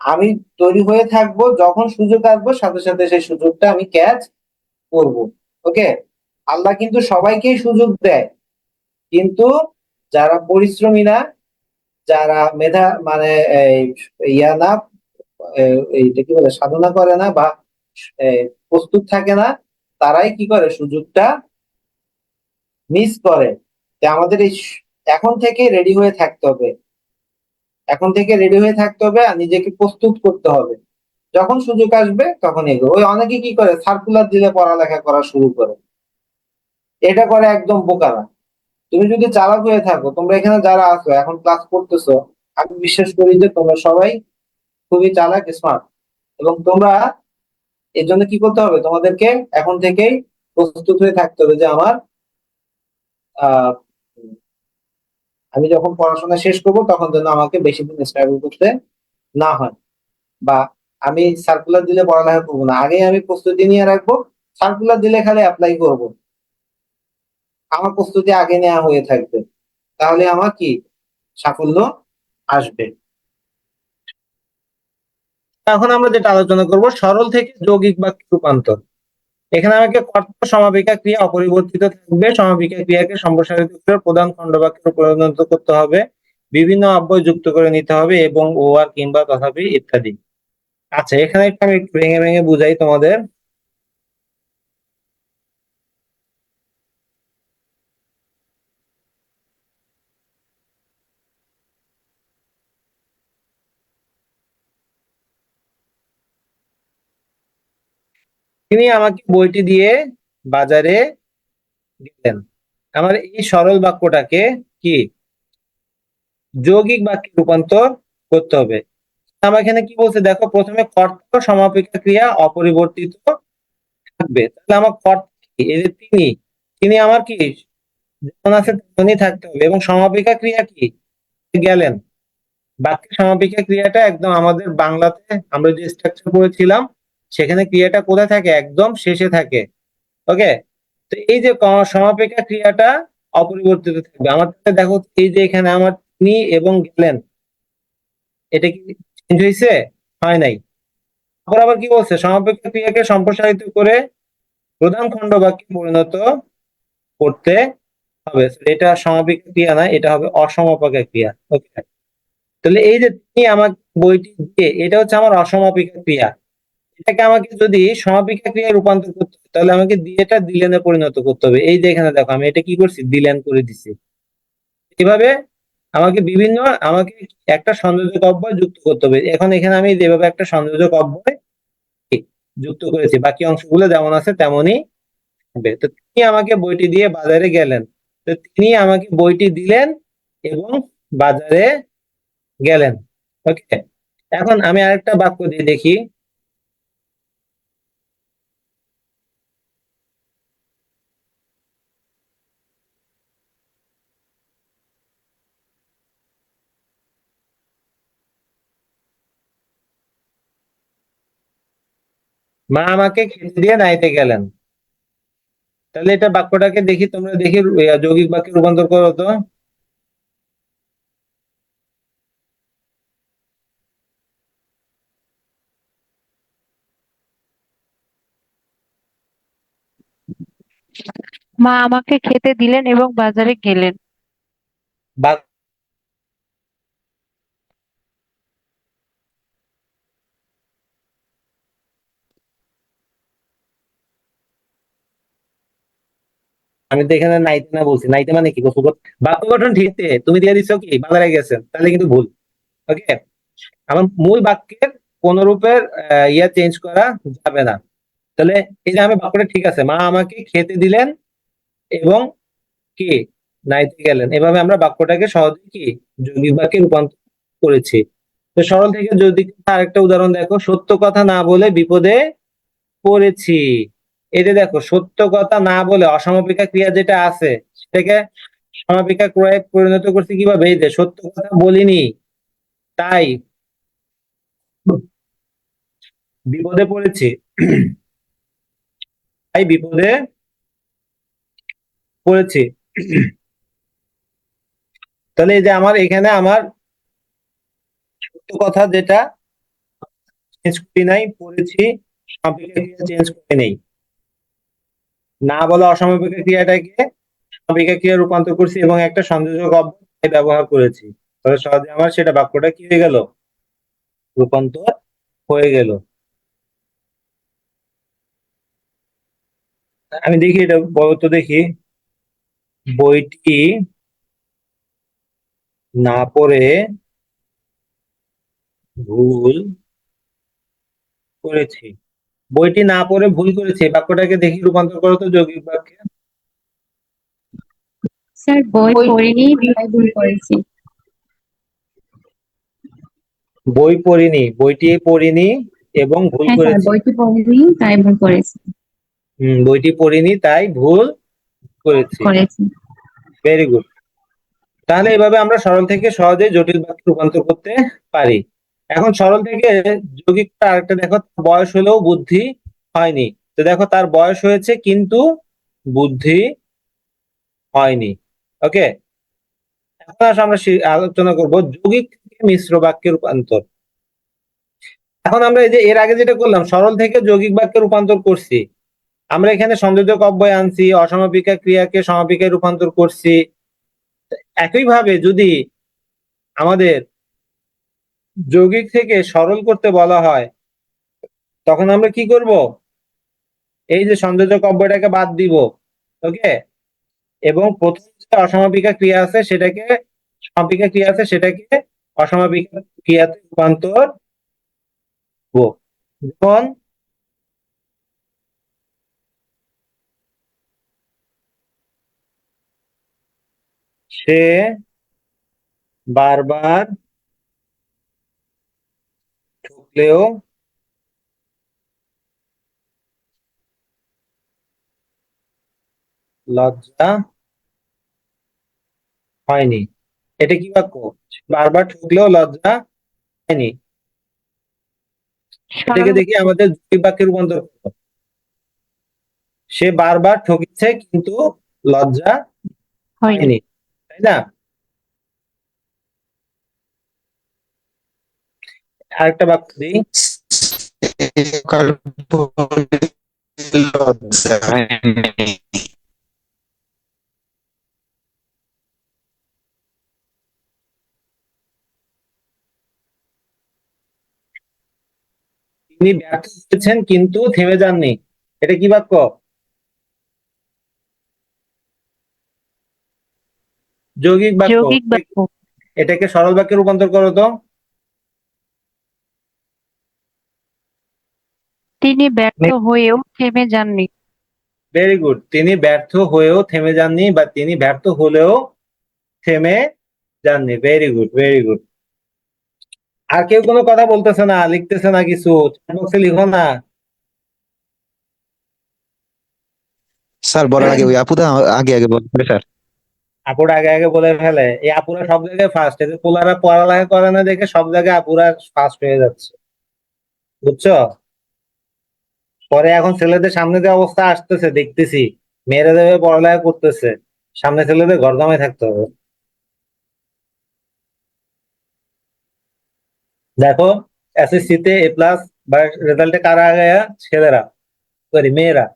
আমি তৈরি হয়ে থাকবো, যখন সুযোগ আসবো সাথে সাথে সেই সুযোগটা আমি ক্যাচ করব। ওকে, আল্লাহ কিন্তু সবাইকেই সুযোগ দেয়, কিন্তু যারা পরিশ্রমী না, যারা মেধা মানে এই ইয়া না, এইটা কি বলে, সাধনা করে না বা প্রস্তুত থাকে না, তারাই কি করে সুযোগটা মিস করে। যে আমাদের এই এখন থেকে রেডি হয়ে থাকতে হবে, এখন থেকে রেডি হয়ে থাকতে হবে আর নিজেকে প্রস্তুত করতে হবে। যখন সুযোগ আসবে তখন এগো। ওই অনেকে কি করে, সার্কুলার দিলে পড়ালেখা করা শুরু করে, এটা করে একদম বোকারা। তুমি যদি চালাক হয়ে থাকো, তোমরা এখানে যারা আছো এখন ক্লাস করতেছো, আমি বিশ্বাস করি যে তোমরা সবাই খুবই চালাক, স্মার্ট, এবং তোমরা এর জন্য কি করতে হবে, তোমাদেরকে এখন থেকেই প্রস্তুত হয়ে থাকতে হবে যে আমার আহ আমি যখন পড়াশোনা শেষ করব তখন যেন আমাকে বেশি দিন স্ট্রাগল করতে না হয়, বা আমি সার্কুলার দিলে পড়ালেখা করবো না, আগেই আমি প্রস্তুতি নিয়ে রাখবো। সার্কুলার দিলে খালি অ্যাপ্লাই করব, আমার প্রস্তুতি আগে নেওয়া হয়ে থাকবে, তাহলে আমার কি সাফল্য আসবে। এখন আমরা যেটা আলোচনা করব, সরল থেকে যৌগিক বাক্যে রূপান্তর। এখানে আমাকে কর্তা সমাপিকা ক্রিয়া অপরিবর্তিত থাকবে, সমাপিকা ক্রিয়াকে সম্প্রসারিত করে প্রধান খণ্ডবাক্যে পরিণত করতে হবে, বিভিন্ন অব্যয় যুক্ত করে নিতে হবে, এবং ও আর কিংবা তথাপি ইত্যাদি। আচ্ছা, এখানে একটু আমি একটু ভেঙে ভেঙে বুঝাই তোমাদের। তিনি আমাকে বইটি দিয়ে বাজারে গেলেন। আমার এই সরল বাক্যটাকে কি যৌগিক বাক্যে রূপান্তর করতে হবে। আমার এখানে কি বলছে দেখো, প্রথমে কর্তা সমাপিকা ক্রিয়া অপরিবর্তিত থাকবে, তাহলে আমার কর্তা কি? এই যে তিনি, তিনি আমার কি যেমন আছে তেমনই থাকতে হবে, এবং সমাপিকা ক্রিয়া কি গেলেন। বাক্যের সমাপিকা ক্রিয়াটা একদম আমাদের বাংলাতে আমরা যে স্ট্রাকচার পড়েছিলাম, সেখানে ক্রিয়াটা কোথায় থাকে, একদম শেষে থাকে। ওকে, তো এই যে সমাপিকা ক্রিয়াটা অপরিবর্তিত থাকবে। আমার তাহলে দেখো, এই যে এখানে আমার তিনি এবং গেলেন, এটা কি চেঞ্জ হয়েছে? হয় নাই। তারপর আবার কি বলছে, সমাপিকা ক্রিয়াকে সম্প্রসারিত করে প্রধান খণ্ড বাক্যে পরিণত করতে হবে। এটা সমাপিকা ক্রিয়া না, এটা হবে অসমাপিকা ক্রিয়া। ওকে, তাহলে এই যে তিনি আমাকে বইটি দিয়ে, এটা হচ্ছে আমার অসমাপিকা ক্রিয়া। এটাকে আমাকে যদি সমাপিকা ক্রিয়ায় রূপান্তর করতে হয়, তাহলে আমাকে দিয়েটা দিলেনে পরিণত করতে হবে। এই যে এখানে দেখো, আমি এটা কি করছি, দিলেন করে দিছি। এভাবে আমাকে বিভিন্ন, আমাকে একটা সংযোজক অব্যয় যুক্ত করতে হবে। এখন এখানে আমি যেভাবে একটা সংযোজক অব্যয় যুক্ত করেছি, বাকি অংশগুলো যেমন আছে তেমনই হবে। তো তিনি আমাকে বইটি দিয়ে বাজারে গেলেন, তো তিনি আমাকে বইটি দিলেন এবং বাজারে গেলেন। ওকে, এখন আমি আরেকটা বাক্য দিয়ে দেখি। মা আমাকে খেতে দিয়ে নাইতে গেলেন। তাহলে এটা বাক্যটাকে দেখি, তোমরা দেখি যৌগিক বাক্যে রূপান্তর করো তো। মা আমাকে খেতে দিলেন এবং বাজারে গেলেন। বাক- আমি তো এখানে নাইতে না বলছি, নাইতে মানে কি গোসল বাক্য গঠন ঠিক আছে, তুমি দিয়ে দিচ্ছ কি বাজারে গেছেন, তাহলে কিন্তু ভুল। ওকে, আমার মূল বাক্যের কোন রূপের ইয়া চেঞ্জ করা যাবে না। তাহলে এই যে আমি বাক্যটা ঠিক আছে, মা আমাকে খেতে দিলেন এবং কি নাইতে গেলেন, এভাবে আমরা বাক্যটাকে সহজে কি যৌগিক বাক্যে রূপান্তর করেছি। তো সরল থেকে যৌগিক আরেকটা উদাহরণ দেখো, সত্য কথা না বলে বিপদে পড়েছি। এই যে দেখো, সত্য কথা না বলে অসমাপিকা ক্রিয়া যেটা আছে, সেটাকে সমাপিকা ক্রিয়ায় পরিণত করছি কিভাবে, এই যে সত্য কথা বলিনি, তাই বিপদে পড়েছি, তাই বিপদে পড়েছি। তাহলে এই যে আমার এখানে আমার সত্য কথা যেটা চেঞ্জ করি নাই, পড়েছি, সমাপিকা ক্রিয়া চেঞ্জ করি নেই। না বলা অসমাপিকা ক্রিয়াটাকে সমাপিকা ক্রিয়া রূপান্তর করছি এবং একটা সংযোজক অব্যয় ব্যবহার করেছি, তাহলে সহজে আমার সেটা বাক্যটা কি হয়ে গেল, রূপান্তর হয়ে গেল। আমি দেখি এটা বলতো, দেখি বইটি না পড়ে ভুল করেছি। বইটি না পড়ে ভুল করেছি, বাক্যটাকে দেখি রূপান্তর করো তো যৌগিক বাক্যে। স্যার বই বই পড়িনি তাই ভুল করেছি। বই পড়িনি, বইটি পড়িনি এবং ভুল হ্যাঁ স্যার, করেছি। বইটি পড়িনি তাই ভুল করেছি। বইটি পড়িনি তাই ভুল করেছি। Very good. তাহলে এভাবে আমরা সরল থেকে সহজে জটিল বাক্যে রূপান্তর করতে পারি। এখন সরল থেকে যৌগিকটা আরেকটা দেখো, বয়স হলেও বুদ্ধি হয়নি। তো দেখো তার বয়স হয়েছে কিন্তু বুদ্ধি হয়নি। ওকে, এখন আমরা আলোচনা করব যৌগিক থেকে মিশ্র বাক্যে রূপান্তর। এখন আমরা এই যে এর আগে যেটা করলাম, সরল থেকে যৌগিক বাক্যে রূপান্তর করছি, আমরা এখানে সংযোজক অব্যয় আনছি, অসমাপিকা ক্রিয়াকে সমাপিকায় রূপান্তর করছি। একইভাবে যদি আমাদের যৌগিক থেকে সরল করতে বলা হয়, তখন আমরা কি করব, এই যে সংযোজক অব্যয়টাকে বাদ দিব। ওকে, এবং প্রথম যে অসমাপিকা ক্রিয়া আছে সেটাকে, সমাপিকা ক্রিয়া আছে সেটাকে অসমাপিকা ক্রিয়াতে রূপান্তর করব। যেমন সে বারবার ঠকলেও লজ্জা হয়নি। এটা কি বাক্য, বারবার ঠকলেও লজ্জা হয়নি। এটাকে সরল দেখি আমাদের যৌগিক বাক্যে রূপান্তর করব। সে বারবার ঠকেছে কিন্তু লজ্জা হয়নি। হয়নি, তাই না? আরেকটা বাক্য দিই, কাল বলে লজ্জা হয়নি। তিনি ব্যর্থ হয়েছেন কিন্তু থেমে যাননি। এটা কি বাক্য, যৌগিক বাক্য। যৌগিক বাক্য। এটাকে সরল বাক্যে রূপান্তর করো তো। তিনি ব্যর্থ হয়েও থেমে যাননি। ভেরি গুড, তিনি ব্যর্থ হয়েও থেমে যাননি, বা তিনি ব্যর্থ হলেও থেমে যাননি। Very good, very good. আর কেউ কোনো কথা বলতেছে না, লিখতেছে না, কিছু চ্যাট বক্সে লিখো না। স্যার বলার আগে ওই আপুদা আগে আগে বলতে স্যার। আপুরা আগে আগে বলে ফেলে, এই আপুরা সব জায়গায় ফার্স্ট, এদের পোলারা পড়ালেখা করে না দেখে সব জায়গায় আপুরা ফার্স্ট হয়ে যাচ্ছে, বুঝছো? পরে এখন ছেলেদের সামনে যে অবস্থা আসতেছে দেখতেছি, মেয়েরা যাবে পড়ালেখা করতেছে, সামনে ছেলেদের ঘর জামাই থাকতে হবে। দেখো এসএসসি তে এ প্লাস বা রেজাল্টে কারা আগে, ছেলেরা, সরি মেয়েরা।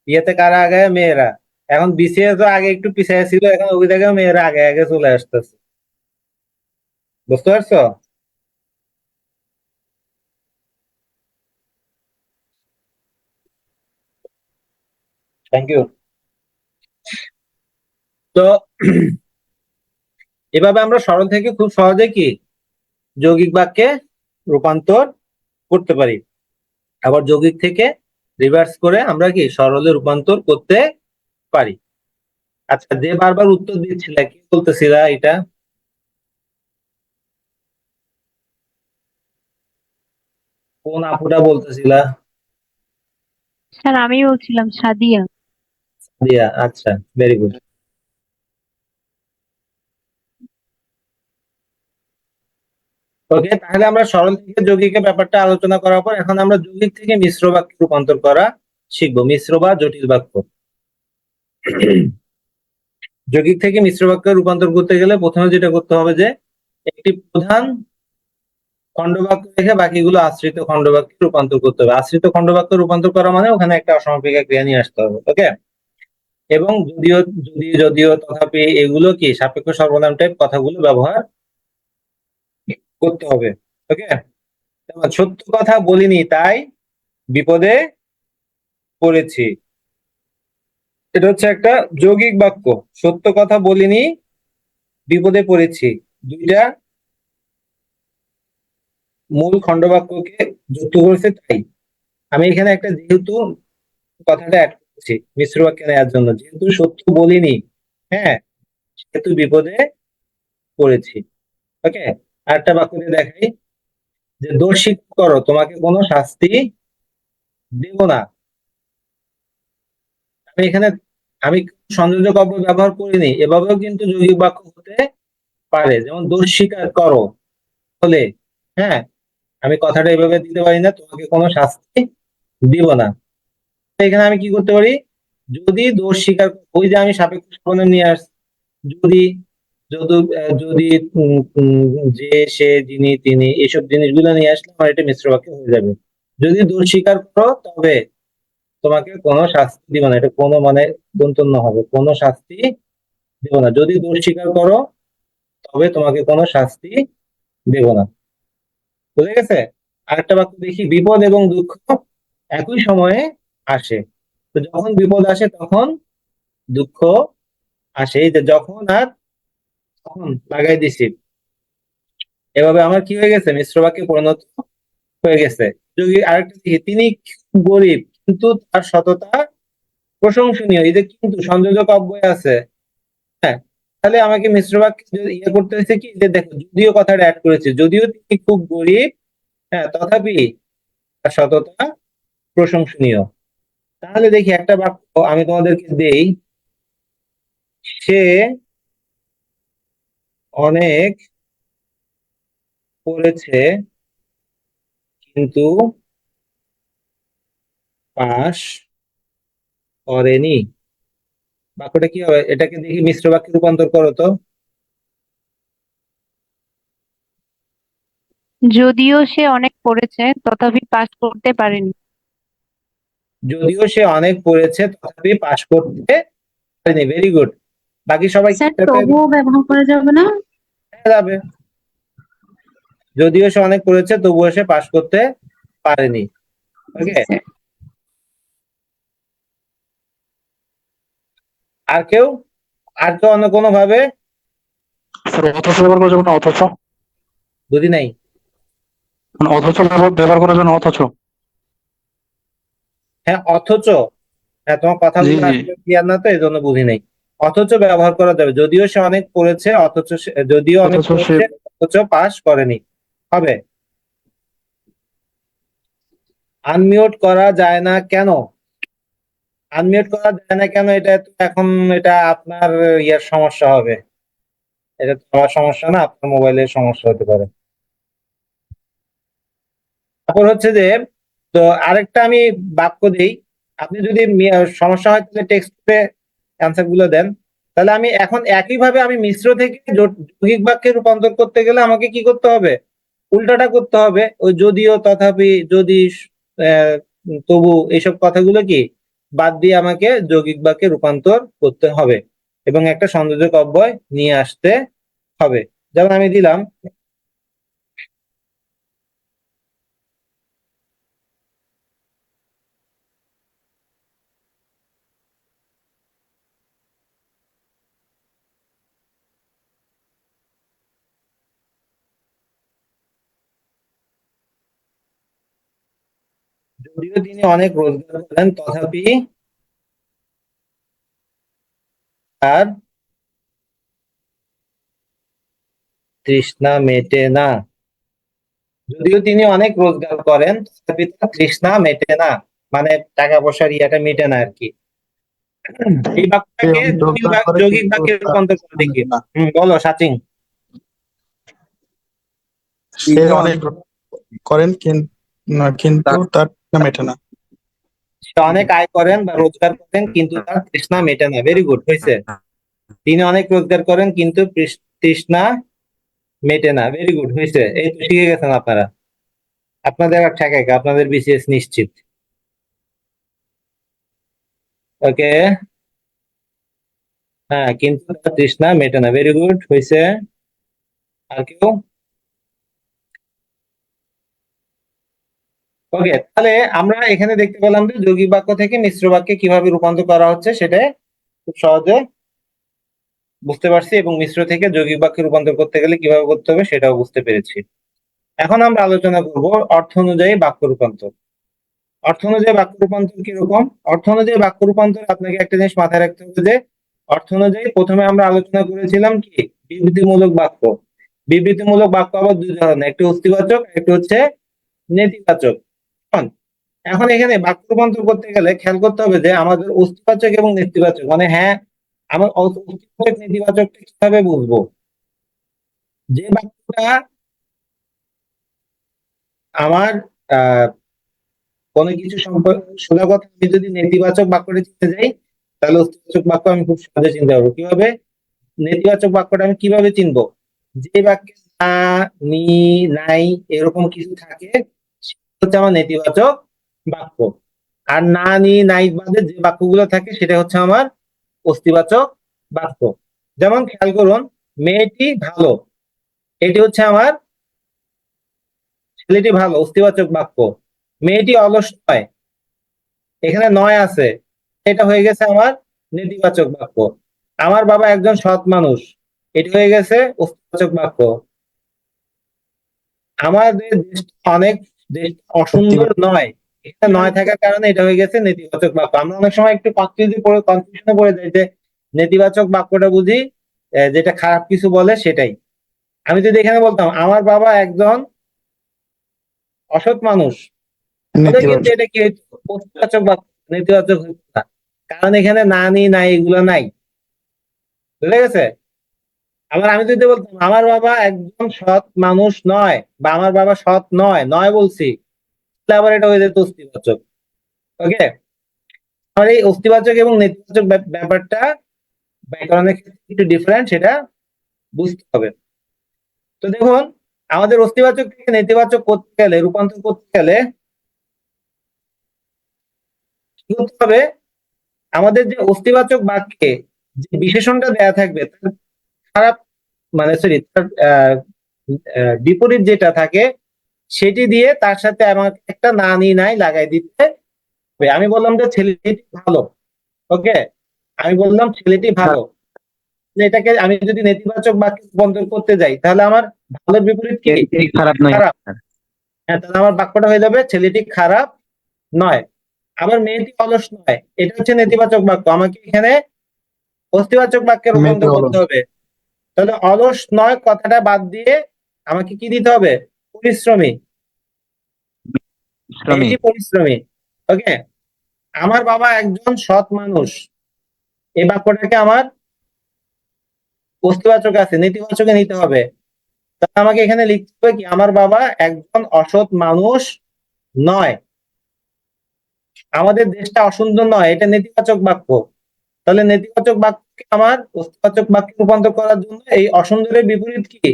ইয়েতে কারা আগে, মেয়েরা। এখন বিসিএস তো আগে একটু পিছিয়ে ছিল, এখন ওই জায়গায় মেয়েরা আগে আগে চলে আসতেছে, বুঝতে পারছো? Thank you. তো এভাবে আমরা সরল থেকে খুব সহজে কি যৌগিক বাক্যে রূপান্তর করতে পারি। আবার যৌগিক থেকে রিভার্স করে আমরা কি সরলে রূপান্তর করতে পারি। আচ্ছা, যে বারবার উত্তর দিচ্ছিল কি বলতেছিল এটা, কোন আপুটা বলতেছিল? স্যার আমি বলছিলাম সাদিয়া। দিয়া, আচ্ছা, ভেরি গুড। ওকে, তাহলে আমরা সরল থেকে যৌগিকের ব্যাপারটা আলোচনা করার পর এখন আমরা যৌগিক থেকে মিশ্র বাক্যে রূপান্তর করা শিখবো, মিশ্র বা জটিল বাক্য। যৌগিক থেকে মিশ্র বাক্যে রূপান্তর করতে গেলে প্রথমে যেটা করতে হবে যে একটি প্রধান খণ্ডবাক্য রেখে বাকিগুলো আশ্রিত খণ্ডবাক্যে রূপান্তর করতে হবে। আশ্রিত খণ্ডবাক্যে রূপান্তর করা মানে ওখানে একটা অসমাপিকা ক্রিয়া নিয়ে আসতে হবে। ওকে, এবং যদিও তথাপি এগুলো কি সাপেক্ষ সর্বনাম টাইপ কথাগুলো ব্যবহার করতে হবে। ওকে, সত্য কথা বলিনি তাই বিপদে পড়েছি, এটা হচ্ছে একটা যৌগিক বাক্য। সত্য কথা বলিনি, বিপদে পড়েছি, দুইটা মূল খণ্ডবাক্যকে যুক্ত করেছে তাই আমি এখানে একটা যেহেতু কথাটা অ্যাড করছি মিশ্র বাক্যে নেওয়ার জন্য, যেহেতু সত্য বলিনি, হ্যাঁ, সেহেতু বিপদে পড়েছি। ওকে, আরেকটা বাক্য দিয়ে দেখাই যে দোষ স্বীকার করো, তোমাকে কোনো শাস্তি দেব না। আমি সংযোজক অব্যয় ব্যবহার করিনি, এভাবেও কিন্তু যৌগিক বাক্য হতে পারে, যেমন দোষ স্বীকার করো হলে, হ্যাঁ, আমি কথাটা এভাবে দিতে পারি না, তোমাকে কোনো শাস্তি দিব না। এখানে আমি কি করতে পারি, যদি দোষ স্বীকার, ওই যে আমি সাপেক্ষ সর্বনাম নিয়ে আসছি, যদি যদি যদি যে সে যিনি তিনি এসব জিনিসগুলো নিয়ে আসলে আমার এটা মিশ্র বাক্য হয়ে যাবে। যদি দোষ স্বীকার করো তবে তোমাকে কোনো শাস্তি দিব না, এটা কোনো মানে দন্তন্য হবে, কোনো শাস্তি দেব না। যদি দোষ স্বীকার করো তবে তোমাকে কোনো শাস্তি দেব না। বুঝে গেছে? আরেকটা বাক্য দেখি, বিপদ এবং দুঃখ একই সময়ে আসে। তো যখন বিপদ আসে তখন দুঃখ আসে, এই যে যখন আর তখন লাগাই দিছি, এভাবে আমার কি হয়ে গেছে, মিশ্র বাক্যে পরিণত হয়ে গেছে। যদি আরেকটা দেখি, তিনি খুব গরিব কিন্তু তার সততা প্রশংসনীয়, এই যে কিন্তু সংযোজক অব্যয় আছে, হ্যাঁ, তাহলে আমাকে মিশ্র বাক্যে ইয়ে করতে হয়েছে কি, যে দেখো যদিও কথাটা অ্যাড করেছে, যদিও তিনি খুব গরিব, হ্যাঁ, তথাপি তার সততা প্রশংসনীয়। তাহলে দেখি একটা বাক্য আমি তোমাদেরকে দেই, সে অনেক পড়েছে কিন্তু পাস করেনি। বাক্যটা কি হবে, এটাকে দেখি মিশ্র বাক্যে রূপান্তর করো তো। যদিও সে অনেক পড়েছে তথাপি পাস করতে পারেনি। যদিও সে অনেক পড়েছে তথাপি পাস করতে পারেনি, ভেরি গুড। বাকি সবাই কি স্যার এটাতে তবুও ব্যবহার করা যাবে না? যাবে, যদিও সে অনেক পড়েছে তবুও সে পাস করতে পারেনি। জি ওকে, স্যার। আর কেউ, আর কেউ অন্য কোনো ভাবে স্যার অথচ ব্যবহার করা যাবে না, অথচ বুঝি নাই। মানে অথচ ব্যবহার করার জন্য অথচ। হ্যাঁ, অথচ, হ্যাঁ, তোমার জি কথাগুলো জি। আসলে ক্লিয়ার না তো এই জন্য বুঝি নাই। অথচ ব্যবহার করা যাবে, যদিও সে অনেক পড়েছে যদিও অনেক অথচ সে পড়েছে অথচ পাস করেনি, হবে। আনমিউট করা যায় না কেন, আনমিউট করা যায় না কেন, এটা তো এখন এটা আপনার ইয়ার সমস্যা হবে, এটা তো আমার সমস্যা না, আপনার মোবাইলের সমস্যা হতে পারে। তারপর হচ্ছে যে, তো আরেকটা আমি বাক্য দেই, আপনি যদি সমস্যা হয় তাহলে টেক্সটে অ্যান্সার গুলো দেন। তাহলে আমি এখন একইভাবে আমি মিশ্র থেকে যৌগিক বাক্যে রূপান্তর করতে গেলে আমাকে কি করতে হবে, উল্টাটা করতে হবে। ওই যদিও তথাপি যদি আহ, তবু এইসব কথাগুলো কি বাদ দিয়ে আমাকে যৌগিক বাক্যে রূপান্তর করতে হবে এবং একটা সংযোজক অব্যয় নিয়ে আসতে হবে। যেমন আমি দিলাম, যদিও তিনি অনেক রোজগার করেন তথাপি তার তৃষ্ণা মেটে না। যদিও তিনি অনেক রোজগার করেন তথাপি তার তৃষ্ণা মেটে না, মানে টাকা পয়সার ইয়াটা মেটে না আর কি। এই সে বাক্যটাকে অনেক রোজগার করে যৌগিক কিন্তু বাক্যে তার রূপান্তর করে তৃষ্ণা দেখি। মেটে না। বলো সাচিন। সে অনেক করেন কিন্তু তার তৃষ্ণা মেটে না। সে অনেক আয় করেন বা রোজগার করেন কিন্তু তার তৃষ্ণা মেটে না, ভেরি গুড হয়েছে। তিনি অনেক রোজগার করেন কিন্তু তৃষ্ণা মেটে না, ভেরি গুড হয়েছে। এই তো শিখে গেছেন আপনারা, আপনাদের আর ঠেকায় কে? আপনাদের বিসিএস নিশ্চিত। ওকে, হ্যাঁ, কিন্তু তার তৃষ্ণা মেটে না। ভেরি গুড, হয়েছে। আর কেউ? ওকে, তাহলে আমরা এখানে দেখতে পেলাম যে যৌগিক বাক্য থেকে মিশ্র বাক্যে কিভাবে রূপান্তর করা হচ্ছে সেটা খুব সহজে বুঝতে পারছি, এবং মিশ্র থেকে যৌগিক বাক্যে রূপান্তর করতে গেলে কিভাবে করতে হবে সেটাও বুঝতে পেরেছি। এখন আমরা আলোচনা করব অর্থ অনুযায়ী বাক্য রূপান্তর। অর্থ অনুযায়ী বাক্য রূপান্তর কিরকম? অর্থ অনুযায়ী বাক্য রূপান্তর আপনাকে একটা জিনিস মাথায় রাখতে হবে যে অর্থ অনুযায়ী প্রথমে আমরা আলোচনা করেছিলাম কি বিবৃতিমূলক বাক্য। বিবৃতিমূলক বাক্য আবার দুই ধরনের, একটি অস্তিবাচক, একটি হচ্ছে নেতিবাচক। এখন এখন এখানে বাক্য রূপান্তর করতে গেলে খেয়াল করতে হবে যে আমাদের অস্তিবাচক এবং নেতিবাচক, মানে হ্যাঁ আমার অস্তিবাচক নেতিবাচকটা কিভাবে বুঝবো? যে বাক্যটা আমার আহ কোনো কিছু সম্পর্কে সোজা কথা, আমি যদি নেতিবাচক বাক্যটা চিনতে যাই তাহলে অস্তিবাচক বাক্য আমি খুব সহজে চিনতে পারবো। কিভাবে? নেতিবাচক বাক্যটা আমি কিভাবে চিনবো? যে বাক্যে না, নি, নাই এরকম কিছু থাকে সেটা হচ্ছে আমার নেতিবাচক বাক্য। আর না, নি, নাই বাদে যে বাক্যগুলো থাকে সেটা হচ্ছে আমার অস্তিবাচক বাক্য। যেমন খেয়াল করুন, মেয়েটি ভালো, এটি হচ্ছে আমার ছেলেটি ভালো অস্তিবাচক বাক্য। মেয়েটি অলস নয়, এখানে নয় আছে, এটা হয়ে গেছে আমার নেতিবাচক বাক্য। আমার বাবা একজন সৎ মানুষ, এটি হয়ে গেছে অস্তিবাচক বাক্য। আমাদের দেশটা অনেক অসুন্দর নয়, এটা নয় থাকার কারণে এটা হয়ে গেছে নেতিবাচক বাক্য। আমরা অনেক সময় একটু কনফিউশনে পড়ে যাই যে নেতিবাচক বাক্যটা বুঝি যেটা খারাপ কিছু বলে সেটাই। আমি যদি এখানে বলতাম আমার বাবা একজন অসৎ মানুষ, তাহলে কিন্তু নেতিবাচক। এটা কি হইতো? অস্তিবাচক বাক্য, নেতিবাচক হইতো না। কারণ এখানে না, নি, নাই এগুলো নাই। বুঝে গেছে? আবার আমি যদি বলতাম আমার বাবা একজন সৎ মানুষ নয়, বা আমার বাবা সৎ নয়, নয় বলছি, তাহলে আবার এটা হয়ে যেত অস্তিবাচক। ওকে, আমার এই অস্তিবাচক এবং নেতিবাচক ব্যাপারটা ব্যাকরণের ক্ষেত্রে একটু ডিফারেন্ট, সেটা বুঝতে হবে। তো দেখুন, আমাদের অস্তিবাচক থেকে নেতিবাচক করতে গেলে, রূপান্তর করতে গেলে কি করতে হবে? আমাদের যে অস্তিবাচক বাক্যে যে বিশেষণটা দেয়া থাকবে তার খারাপ, মানে সরি তার বিপরীত যেটা থাকে সেটি দিয়ে তার সাথে আমাকে একটা না, নি, নাই লাগাই দিতে হবে। আমি বললাম যে ছেলেটি ভালো, ওকে, আমি বললাম ছেলেটি ভালো, এটাকে আমি যদি নেতিবাচক বাক্যে রূপান্তর করতে যাই তাহলে আমার ভালোর বিপরীত কি? খারাপ নয়। খারাপ। হ্যাঁ, তাহলে আমার বাক্যটা হয়ে যাবে ছেলেটি খারাপ নয়। আবার মেয়েটি অলস নয়, এটা হচ্ছে নেতিবাচক বাক্য, আমাকে এখানে অস্তিবাচক বাক্যে মেয়েটি রূপান্তর করতে অলস। হবে। তাহলে অলস নয় কথাটা বাদ দিয়ে আমাকে কি দিতে হবে? পরিশ্রমী। শ্রমিক। মেয়েটি পরিশ্রমী। ওকে, আমার বাবা একজন সৎ মানুষ, এই বাক্যটাকে আমার অস্তিবাচক আছে, নেতিবাচকে নিতে হবে। তাহলে আমাকে এখানে লিখতে হবে কি আমার বাবা একজন অসৎ মানুষ নয়। আমাদের দেশটা অসুন্দর নয়, এটা নেতিবাচক বাক্য। তাহলে নেতিবাচক বাক্যকে আমার অস্তিবাচক বাক্যে রূপান্তর করার জন্য এই অসুন্দরের বিপরীত কি?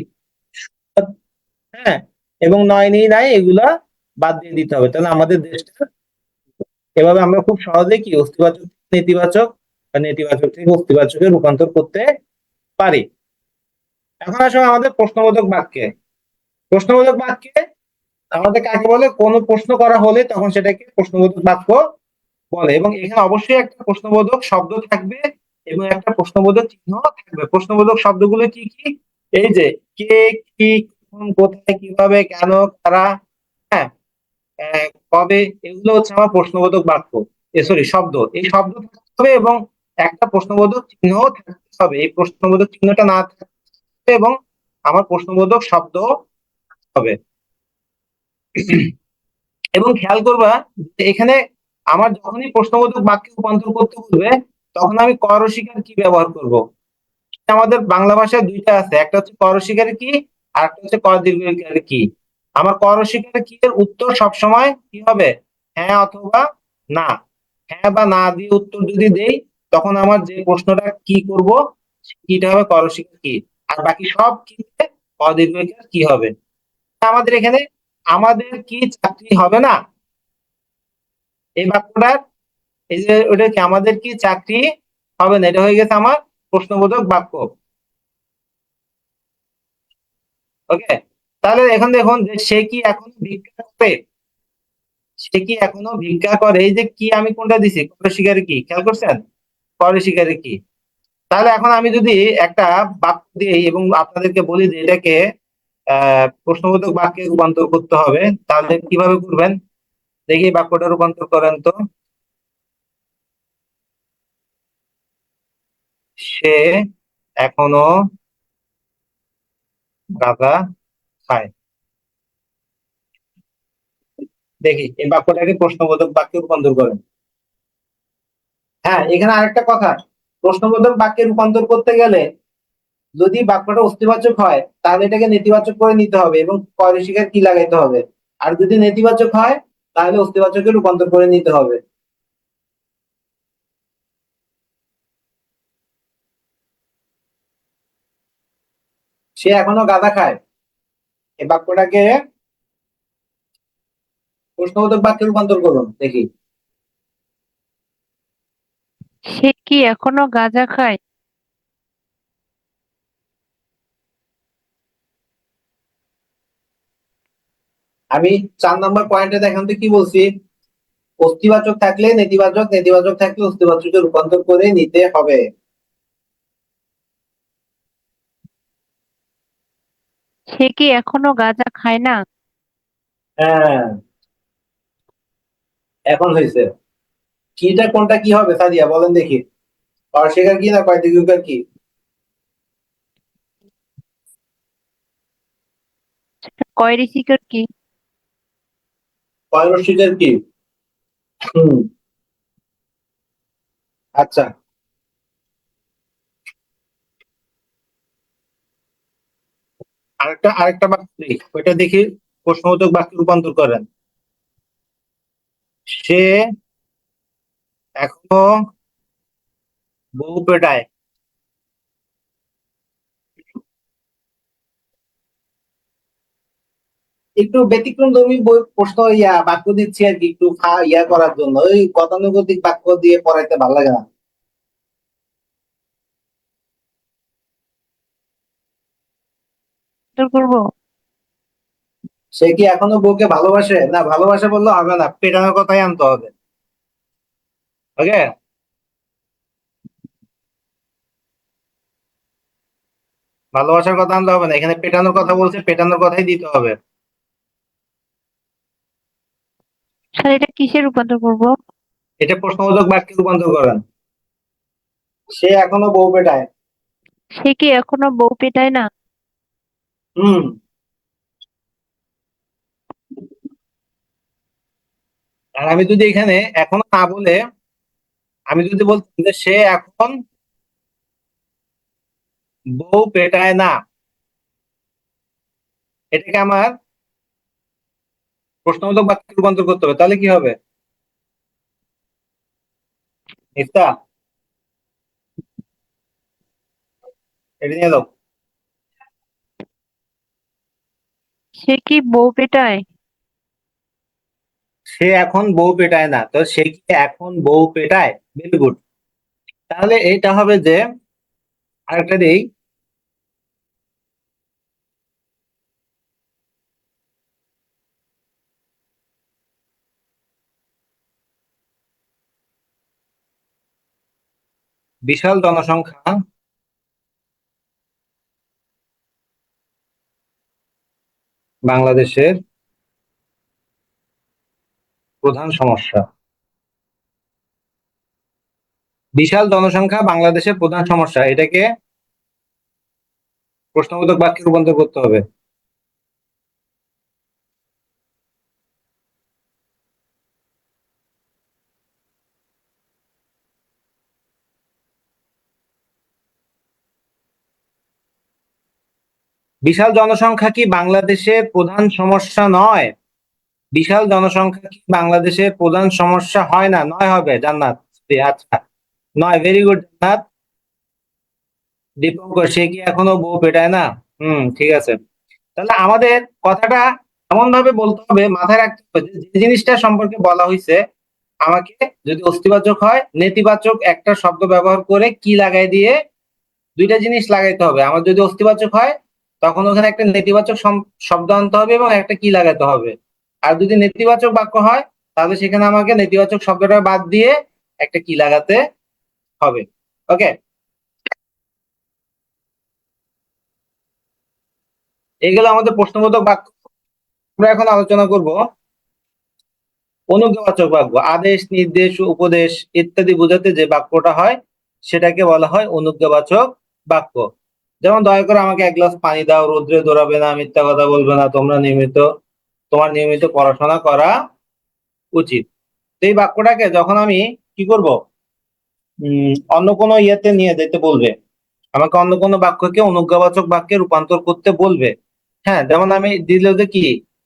হ্যাঁ, এবং নয়, নি, নাই এগুলা বাদ দিয়ে দিতে হবে। তাহলে আমাদের দেশটা, এভাবে আমরা খুব সহজে কি অস্তিবাচক থেকে নেতিবাচক বা নেতিবাচক থেকে অস্তিবাচকে রূপান্তর করতে পারি। এখন আসো আমাদের প্রশ্নবোধক বাক্যে। প্রশ্নবোধক বাক্যে আমাদের কাকে বলে? কোনো প্রশ্ন করা হলে তখন সেটাকে প্রশ্নবোধক বাক্য বলে, এবং এখানে অবশ্যই একটা প্রশ্নবোধক শব্দ থাকবে এবং একটা প্রশ্নবোধক চিহ্ন থাকবে। প্রশ্নবোধক শব্দগুলো কি কি? এই যে কে, কি, কখন, কোথায়, কিভাবে, কেন, কারা, হ্যাঁ, কবে, এগুলো হচ্ছে আমার প্রশ্নবোধক বাক্য, সরি শব্দ। এই শব্দ থাকতে হবে এবং একটা প্রশ্নবোধক চিহ্ন থাকতে হবে। এই প্রশ্নবোধক চিহ্নটা না থাকবে এবং আমার প্রশ্নবোধক শব্দ হবে। এবং খেয়াল করবা যে এখানে আমার যখনই প্রশ্নবোধক বাক্যে রূপান্তর করতে বলবে তখন আমি ক রসিকার কি ব্যবহার করব। আমাদের বাংলা ভাষায় দুইটা আছে, একটা হচ্ছে ক রসিকার কি আর একটা হচ্ছে ক দীর্ঘিকার কি। আমার ক রসিকার কি এর উত্তর সবসময় কি হবে? হ্যাঁ অথবা না। হ্যাঁ বা না দিয়ে উত্তর যদি দেই তখন আমার যে প্রশ্নটা কি করব কিটা হবে ক রসিকার কি, আর বাকি সব কি ক দীর্ঘিকার কি হবে। আমাদের এখানে আমাদের কি চাকরি হবে না, এই বাক্যটার এই যে ওটা কি আমাদের কি চাকরি হবে না, এটা হয়ে গেছে আমার প্রশ্নবোধক বাক্য। ওকে, তাহলে এখন দেখুন যে সে কি এখনো ভিক্ষা করে, সে কি এখনো ভিক্ষা করে। এই যে কি আমি কোনটা দিছি, পরশিকারে কি খেয়াল করছেন, পরশিকারে কি। তাহলে এখন আমি যদি একটা বাক্য দিই এবং আপনাদেরকে বলি যে এটাকে প্রশ্নবোধক বাক্যে রূপান্তর করতে হবে, তাহলে কিভাবে করবেন দেখি, বাক্যটা রূপান্তর করেন তো। সে এখনো গাঁজা খায়। দেখি এই বাক্যটাকে প্রশ্নবোধক বাক্যে রূপান্তর করেন। হ্যাঁ, এখানে আরেকটা কথা, প্রশ্নবোধক বাক্যে রূপান্তর করতে গেলে যদি বাক্যটা অস্তিবাচক হয় তাহলে এটাকে নেতিবাচক করে নিতে হবে এবং পরশিকার কি লাগাইতে হবে। আর যদি নেতিবাচক হয় তাহলে অস্তিবাচকে রূপান্তর করে নিতে হবে। সে এখনো গাঁজা খায়, এই বাক্যটাকে প্রশ্নবোধক বাক্যে রূপান্তর করুন দেখি। সে কি এখনো গাঁজা খায়? আমি 4 নম্বর পয়েন্টে দেখেন তো কি বলছি, অস্তিবাচক থাকলে নেতিবাচক, নেতিবাচক থাকলে অস্তিবাচকে রূপান্তর করে নিতে হবে। সে কি এখনো গাঁজা খায় না? হ্যাঁ, এখন হয়েছে। কিটা কোনটা কি হবে সাদিয়া বলেন দেখি, অস্বীকার কি না কয়দিকের কি? কয়রিসিকের কি? পরশিকার কি? হুম, আচ্ছা, আরেকটা বাক্য দেখি, ওইটা দেখি প্রশ্নবোধক বাক্যে রূপান্তর করেন। সে এখনো বউ পেটায়। একটু ব্যতিক্রমধর্মী প্রশ্ন বাক্য দিচ্ছি আর কি, একটু ইয়া করার জন্য, ওই গতানুগতিক বাক্য দিয়ে পড়াইতে ভালো লাগে না। উত্তর করবো? সে কি এখনো বউকে ভালোবাসে না, ভালোবাসে বললে হবে না, পেটানোর কথাই আনতে হবে। ওকে, ভালোবাসার কথা আনতে হবে না, এখানে পেটানোর কথা বলছে, পেটানোর কথাই দিতে হবে। স্যার এটা কিসে রূপান্তর করবো? এটা প্রশ্নবোধক বাক্যে রূপান্তর করেন। সে এখনো বউ পেটায়। সে কি এখনো বউ পেটায় না? হুম, আর আমি যদি এখানে এখনো না বলে আমি যদি বলতাম যে সে এখন বউ পেটায় না, এটাকে আমার প্রশ্নবোধক বাক্যে রূপান্তর করতে হবে, তাহলে কি হবে ইফতা, এটা নিয়ে দাও। সে কি বউ পেটায়? সে এখন বউ পেটায় না, তো সে কি এখন বউ পেটায়, ভেরি গুড। তাহলে এইটা হবে যে, আরেকটা দিই, বিশাল জনসংখ্যা বাংলাদেশের প্রধান সমস্যা। বিশাল জনসংখ্যা বাংলাদেশের প্রধান সমস্যা, এটাকে প্রশ্নবোধক বাক্যে রূপান্তর করতে হবে। বিশাল জনসংখ্যা কি বাংলাদেশের প্রধান সমস্যা নয়? বিশাল জনসংখ্যা কি বাংলাদেশের প্রধান সমস্যা হয় না? নয় হবে জান্নাত। আচ্ছা, নয়, ভেরি গুড জান্নাত। দীপঙ্কর, সে কি এখনো বউ পেটায় না? ঠিক আছে। তাহলে আমাদের কথাটা এমন ভাবে বলতে হবে, মাথায় রাখতে হবে যে জিনিসটা সম্পর্কে বলা হয়েছে, আমাকে যদি অস্তিবাচক হয় নেতিবাচক একটা শব্দ ব্যবহার করে কি লাগাই দিয়ে দুইটা জিনিস লাগাইতে হবে। আমার যদি অস্তিবাচক হয় তখন ওখানে একটা নেতিবাচক শব্দ আনতে হবে এবং একটা কি লাগাতে হবে। আর যদি নেতিবাচক বাক্য হয় তাহলে সেখানে আমাকে নেতিবাচক শব্দটা বাদ দিয়ে একটা কি লাগাতে হবে। ওকে, এইগুলো আমাদের প্রশ্নবোধক বাক্য। আমরা এখন আলোচনা করব অনুজ্ঞাবাচক বাক্য। আদেশ, নির্দেশ, উপদেশ ইত্যাদি বোঝাতে যে বাক্যটা হয় সেটাকে বলা হয় অনুজ্ঞাবাচক বাক্য। যেমন দয়া করে আমাকে এক গ্লাস পানি দাও, রৌদ্রে দৌড়াবে না, মিথ্যা কথা বলবে না, তোমার নিয়মিত পড়াশোনা করা উচিত। এই বাক্যটাকে যখন আমি কি করব, অন্য কোনো ইয়েতে নিয়ে যেতে বলবে, আমাকে অন্য কোনো বাক্যকে অনুজ্ঞাবাচক বাক্যে রূপান্তর করতে বলবে। হ্যাঁ, যেমন আমি দিল যে কি,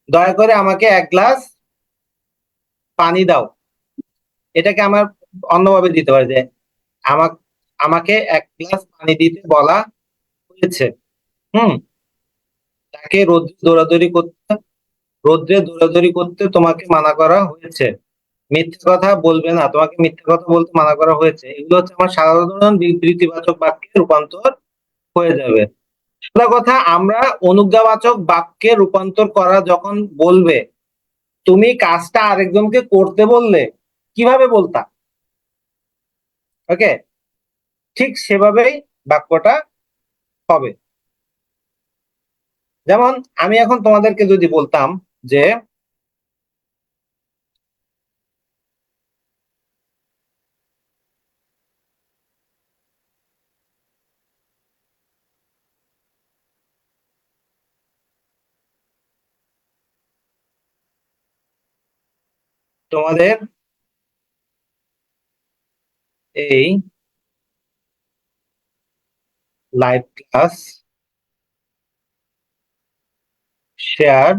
দয়া করে আমাকে এক গ্লাস পানি দাও, এটাকে আমার অন্যভাবে দিতে পারে যে আমাকে এক গ্লাস পানি দিতে বলা হয়েছে। হুম, তাকে রোদ্রে দৌড়াদৌড়ি করতে তোমাকে মানা করা হয়েছে। মিথ্যা কথা বলবে না, তোমাকে মিথ্যা কথা বলতে মানা করা হয়েছে। এগুলো হচ্ছে আমার সাধারণ বিবৃতিবাচক বাক্যে রূপান্তর হয়ে যাবে। সোজা কথা, আমরা অনুজ্ঞাবাচক বাক্যে রূপান্তর করা যখন বলবে, তুমি কাজটা আরেকজনকে করতে বললে কিভাবে বলতা? ওকে, ঠিক সেভাবেই বাক্যটা হবে। যেমন আমি এখন তোমাদেরকে যদি বলতাম যে তোমাদের এই লাইভ ক্লাস শেয়ার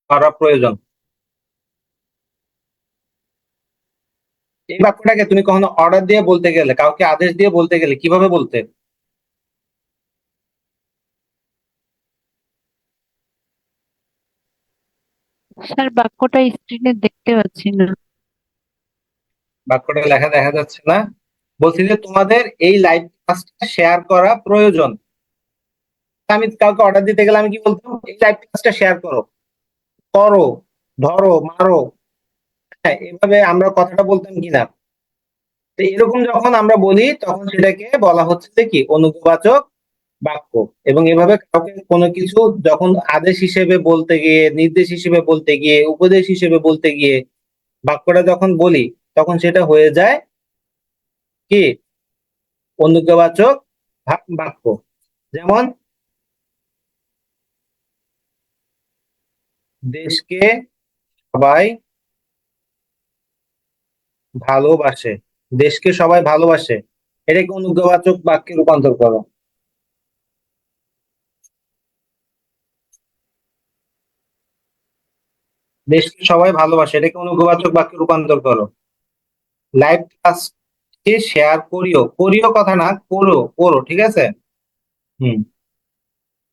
করা প্রয়োজন, এই বাক্যটাকে তুমি কখনো অর্ডার দিয়ে বলতে গেলে, কাউকে আদেশ দিয়ে বলতে গেলে কিভাবে বলতে? স্যার বাক্যটা স্ক্রিনে দেখতে পাচ্ছি না। বাক্যটা লেখা দেখা যাচ্ছে না? বলছি যে তোমাদের এই লাইভ ক্লাসটা শেয়ার করা প্রয়োজন। আমি কাউকে অর্ডার দিতে গেলে আমি কি বলতাম? এই লাইভ ক্লাসটা শেয়ার করো, করো, ধরো, মারো। হ্যাঁ, এভাবে আমরা কথাটা বলতাম কিনা? তো এরকম যখন আমরা বলি তখন সেটাকে বলা হচ্ছে যে কি, অনুজ্ঞাবাচক বাক্য। এবং এভাবে কাউকে কোনো কিছু যখন আদেশ হিসেবে বলতে গিয়ে, নির্দেশ হিসেবে বলতে গিয়ে, উপদেশ হিসেবে বলতে গিয়ে বাক্যটা যখন বলি তখন সেটা হয়ে যায় কি, অনুজ্ঞাবাচক বাক্য। যেমন দেশকে সবাই ভালোবাসে, দেশকে সবাই ভালোবাসে, এটাকে অনুজ্ঞাবাচক বাক্যে রূপান্তর করো। দেশকে সবাই ভালোবাসে, এটাকে অনুজ্ঞাবাচক বাক্যে রূপান্তর করো। লাইভ ক্লাসকে শেয়ার করিও, করিও কথা না, করো, করো, ঠিক আছে? হুম,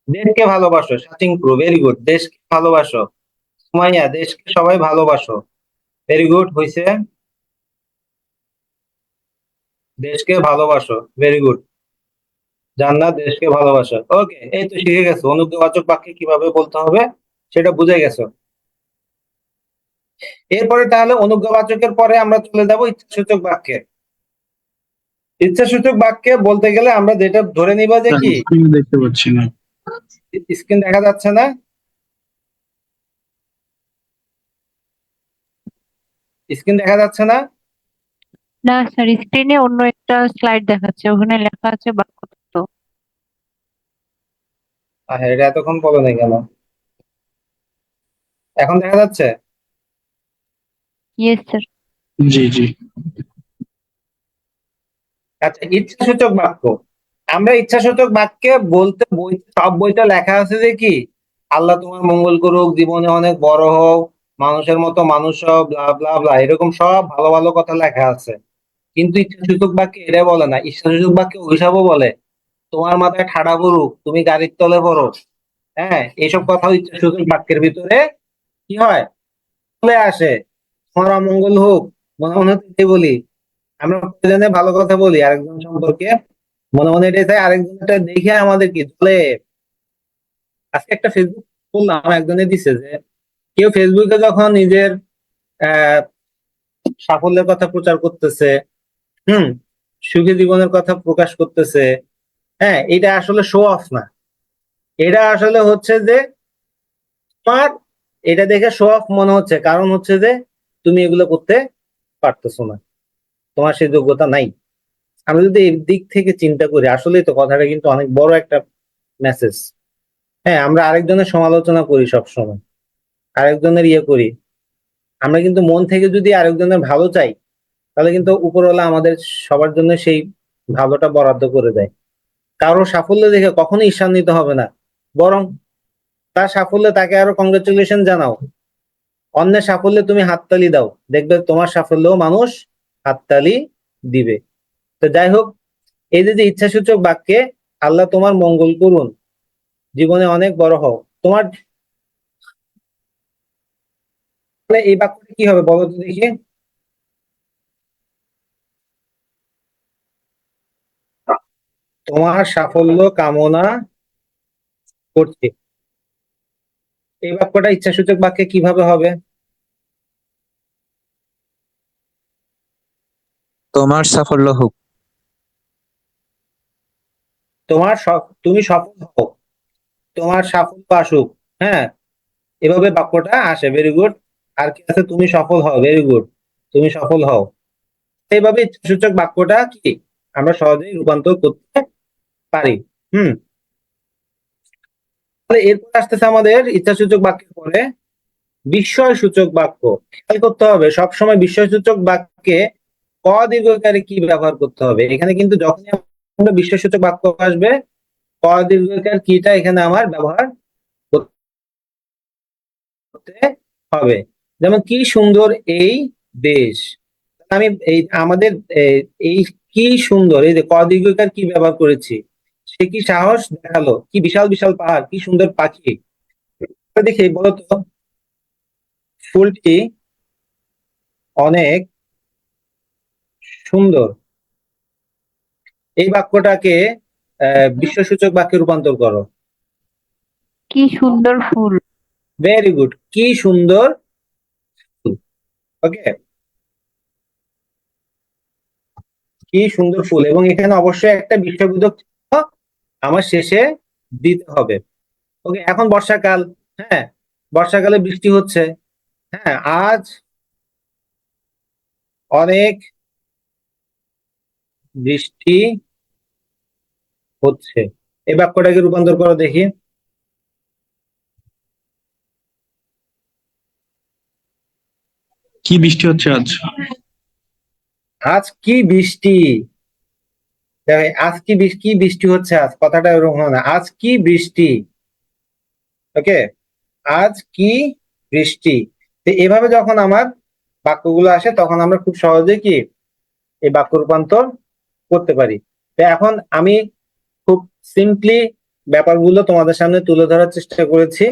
দেশকে ভালোবাসো, সাচিং প্রো, ভেরি গুড। দেশকে ভালোবাসো, সুমাইয়া, দেশকে সবাই ভালোবাসো, ভেরি গুড হইছে। দেশকে ভালোবাসো, ভেরি গুড। জান্নাত, দেশকে ভালোবাসো। ওকে, এই তো শিখে গেছো অনুজ্ঞাবাচক বাক্যে কিভাবে বলতে হবে, সেটা বুঝে গেছো। এরপরে তাহলে অনুজ্ঞাবাচকের পরে আমরা চলে যাব ইচ্ছাসূচক বাক্যে। ইচ্ছাসূচক বাক্যে বলতে গেলে আমরা যেটা ধরে নিবা যে কি, স্ক্রিনে দেখতে পাচ্ছি না। স্ক্রিন দেখা যাচ্ছে না? স্ক্রিন দেখা যাচ্ছে না? না স্যার, স্ক্রিনে অন্য একটা স্লাইড দেখাচ্ছে, ওখানে লেখা আছে বাক্য তত্ত্ব। হ্যাঁ, এটা এতক্ষণ বলো নাই কেন? এখন দেখা যাচ্ছে? Yes sir. জি জি। আচ্ছা, ইচ্ছাসূচক বাক্য। আমরা ইচ্ছাসূচক বাক্যে বলতে সব বইটা লেখা আছে যে কি, আল্লাহ তোমার মঙ্গল করুক, জীবনে অনেক বড় হও, মানুষের মতো মানুষ হও, ব্লা ব্লা ব্লা, এরকম সব ভালো ভালো কথা লেখা আছে। কিন্তু ইচ্ছাসূচক বাক্যে এটা বলে না। ইচ্ছাসূচক বাক্যে অভিশাপও বলে, তোমার মাথায় ঠাডা পড়ুক, তুমি গাড়ির তলে পড়ো। হ্যাঁ, এইসব কথাও ইচ্ছাসূচক বাক্যের ভিতরে কি হয়, চলে আসে। তোমার অমঙ্গল হোক, মনে মনে তো এটাই বলি, আমরা প্রয়োজনে ভালো কথা বলি আরেকজন সম্পর্কে, মনে মনে এটাই চাই আরেকজনটা দেখে আমাদের কি চলে। আজকে একটা ফেসবুক বললাম, একজনে দিছে যে কেউ ফেসবুকে যখন নিজের আহ সাফল্যের কথা প্রচার করতেছে, হুম, সুখী জীবনের কথা প্রকাশ করতেছে, হ্যাঁ, এটা আসলে শো অফ না, এটা আসলে হচ্ছে যে তোমার এটা দেখে শো অফ মনে হচ্ছে, কারণ হচ্ছে যে তুমি এগুলো করতে পারতেছো না, তোমার সেই যোগ্যতা নাই। আমরা যদি এই দিক থেকে চিন্তা করি, আসলেই তো কথাটা কিন্তু অনেক বড় একটা মেসেজ। হ্যাঁ, আমরা আরেকজনের সমালোচনা করি সব সময়, আরেকজনের ইয়ে করি, আমরা কিন্তু মন থেকে যদি আরেকজনের ভালো চাই, তাহলে কিন্তু উপরওয়ালা আমাদের সবার জন্য সেই ভালোটা বরাদ্দ করে দেয়। কারো সাফল্য দেখে কখনোই ঈর্ষান্বিত হবে না, বরং তার সাফল্যে তাকে আরো কংগ্রেচুলেশন জানাও, অন্যের সাফল্যে তুমি হাততালি দাও, দেখবে তোমার সাফল্যও মানুষ হাততালি দিবে। তো যাই হোক, এই যে ইচ্ছাসূচক বাক্যে আল্লাহ তোমার মঙ্গল করুন, জীবনে অনেক বড় হও, তোমার এই বাক্যটা কি হবে বলো তো দেখি। তোমার সাফল্য কামনা করছি, এই বাক্যটা ইচ্ছাসূচক বাক্যে কিভাবে হবে? তোমার সাফল্য হোক। তুমি সফল হও, তোমার সাফল্য আসুক, হ্যাঁ, এভাবে বাক্যটা আসে। Very good. আর কি আছে? তুমি সফল হও, ভেরি গুড, তুমি সফল হও। এইভাবে ইচ্ছাসূচক বাক্যটা কি আমরা সহজেই রূপান্তর করতে পারি। হুম, তাহলে এরপর আসতেছে আমাদের ইচ্ছাসূচক বাক্যের পরে বিস্ময় সূচক বাক্য। খেয়াল করতে হবে সবসময় বিস্ময় সূচক বাক্যে ক দীর্ঘকারে কি ব্যবহার করতে হবে। এখানে কিন্তু যখনই আমরা বিস্ময় সূচক বাক্য আসবে, ক দীর্ঘকার কিটা এখানে আমার ব্যবহার করতে হবে। যেমন কি সুন্দর এই দেশ, আমি এই আমাদের এই কি সুন্দর, এই যে ক দীর্ঘকার কি ব্যবহার করেছি, সে কি সাহস দেখালো, কি বিশাল বিশাল পাহাড়, কি সুন্দর পাখি। দেখি বলতো, ফুলটি অনেক সুন্দর, এই বাক্যটাকে বিশ্বসূচক বাক্যে রূপান্তর করো। কি সুন্দর ফুল। ভেরি গুড, কি সুন্দর ফুল। ওকে, কি সুন্দর ফুল, এবং এখানে অবশ্যই একটা বিশ্ববোধক চিহ্ন আমার শেষে দিতে হবে। ওকে, এখন বর্ষাকাল, হ্যাঁ, বর্ষাকালে বৃষ্টি হচ্ছে, হ্যাঁ, আজ অনেক বৃষ্টি হচ্ছে, এই বাক্যটাকে রূপান্তর করো দেখি। কি বৃষ্টি হচ্ছে আজ? আজ কি বৃষ্টি, দেখো, আজ কি বৃষ্টি হচ্ছে, আজ কথাটা এরকম হয় না, আজ কি বৃষ্টি। ওকে, আজ কি বৃষ্টি। তো এভাবে যখন আমার বাক্যগুলো আসে, তখন আমরা খুব সহজে কি এই বাক্য রূপান্তর করতে পারি। তো এখন আমি খুব সিম্পলি ব্যাপারগুলো তোমাদের সামনে তুলে ধরার চেষ্টা করেছি।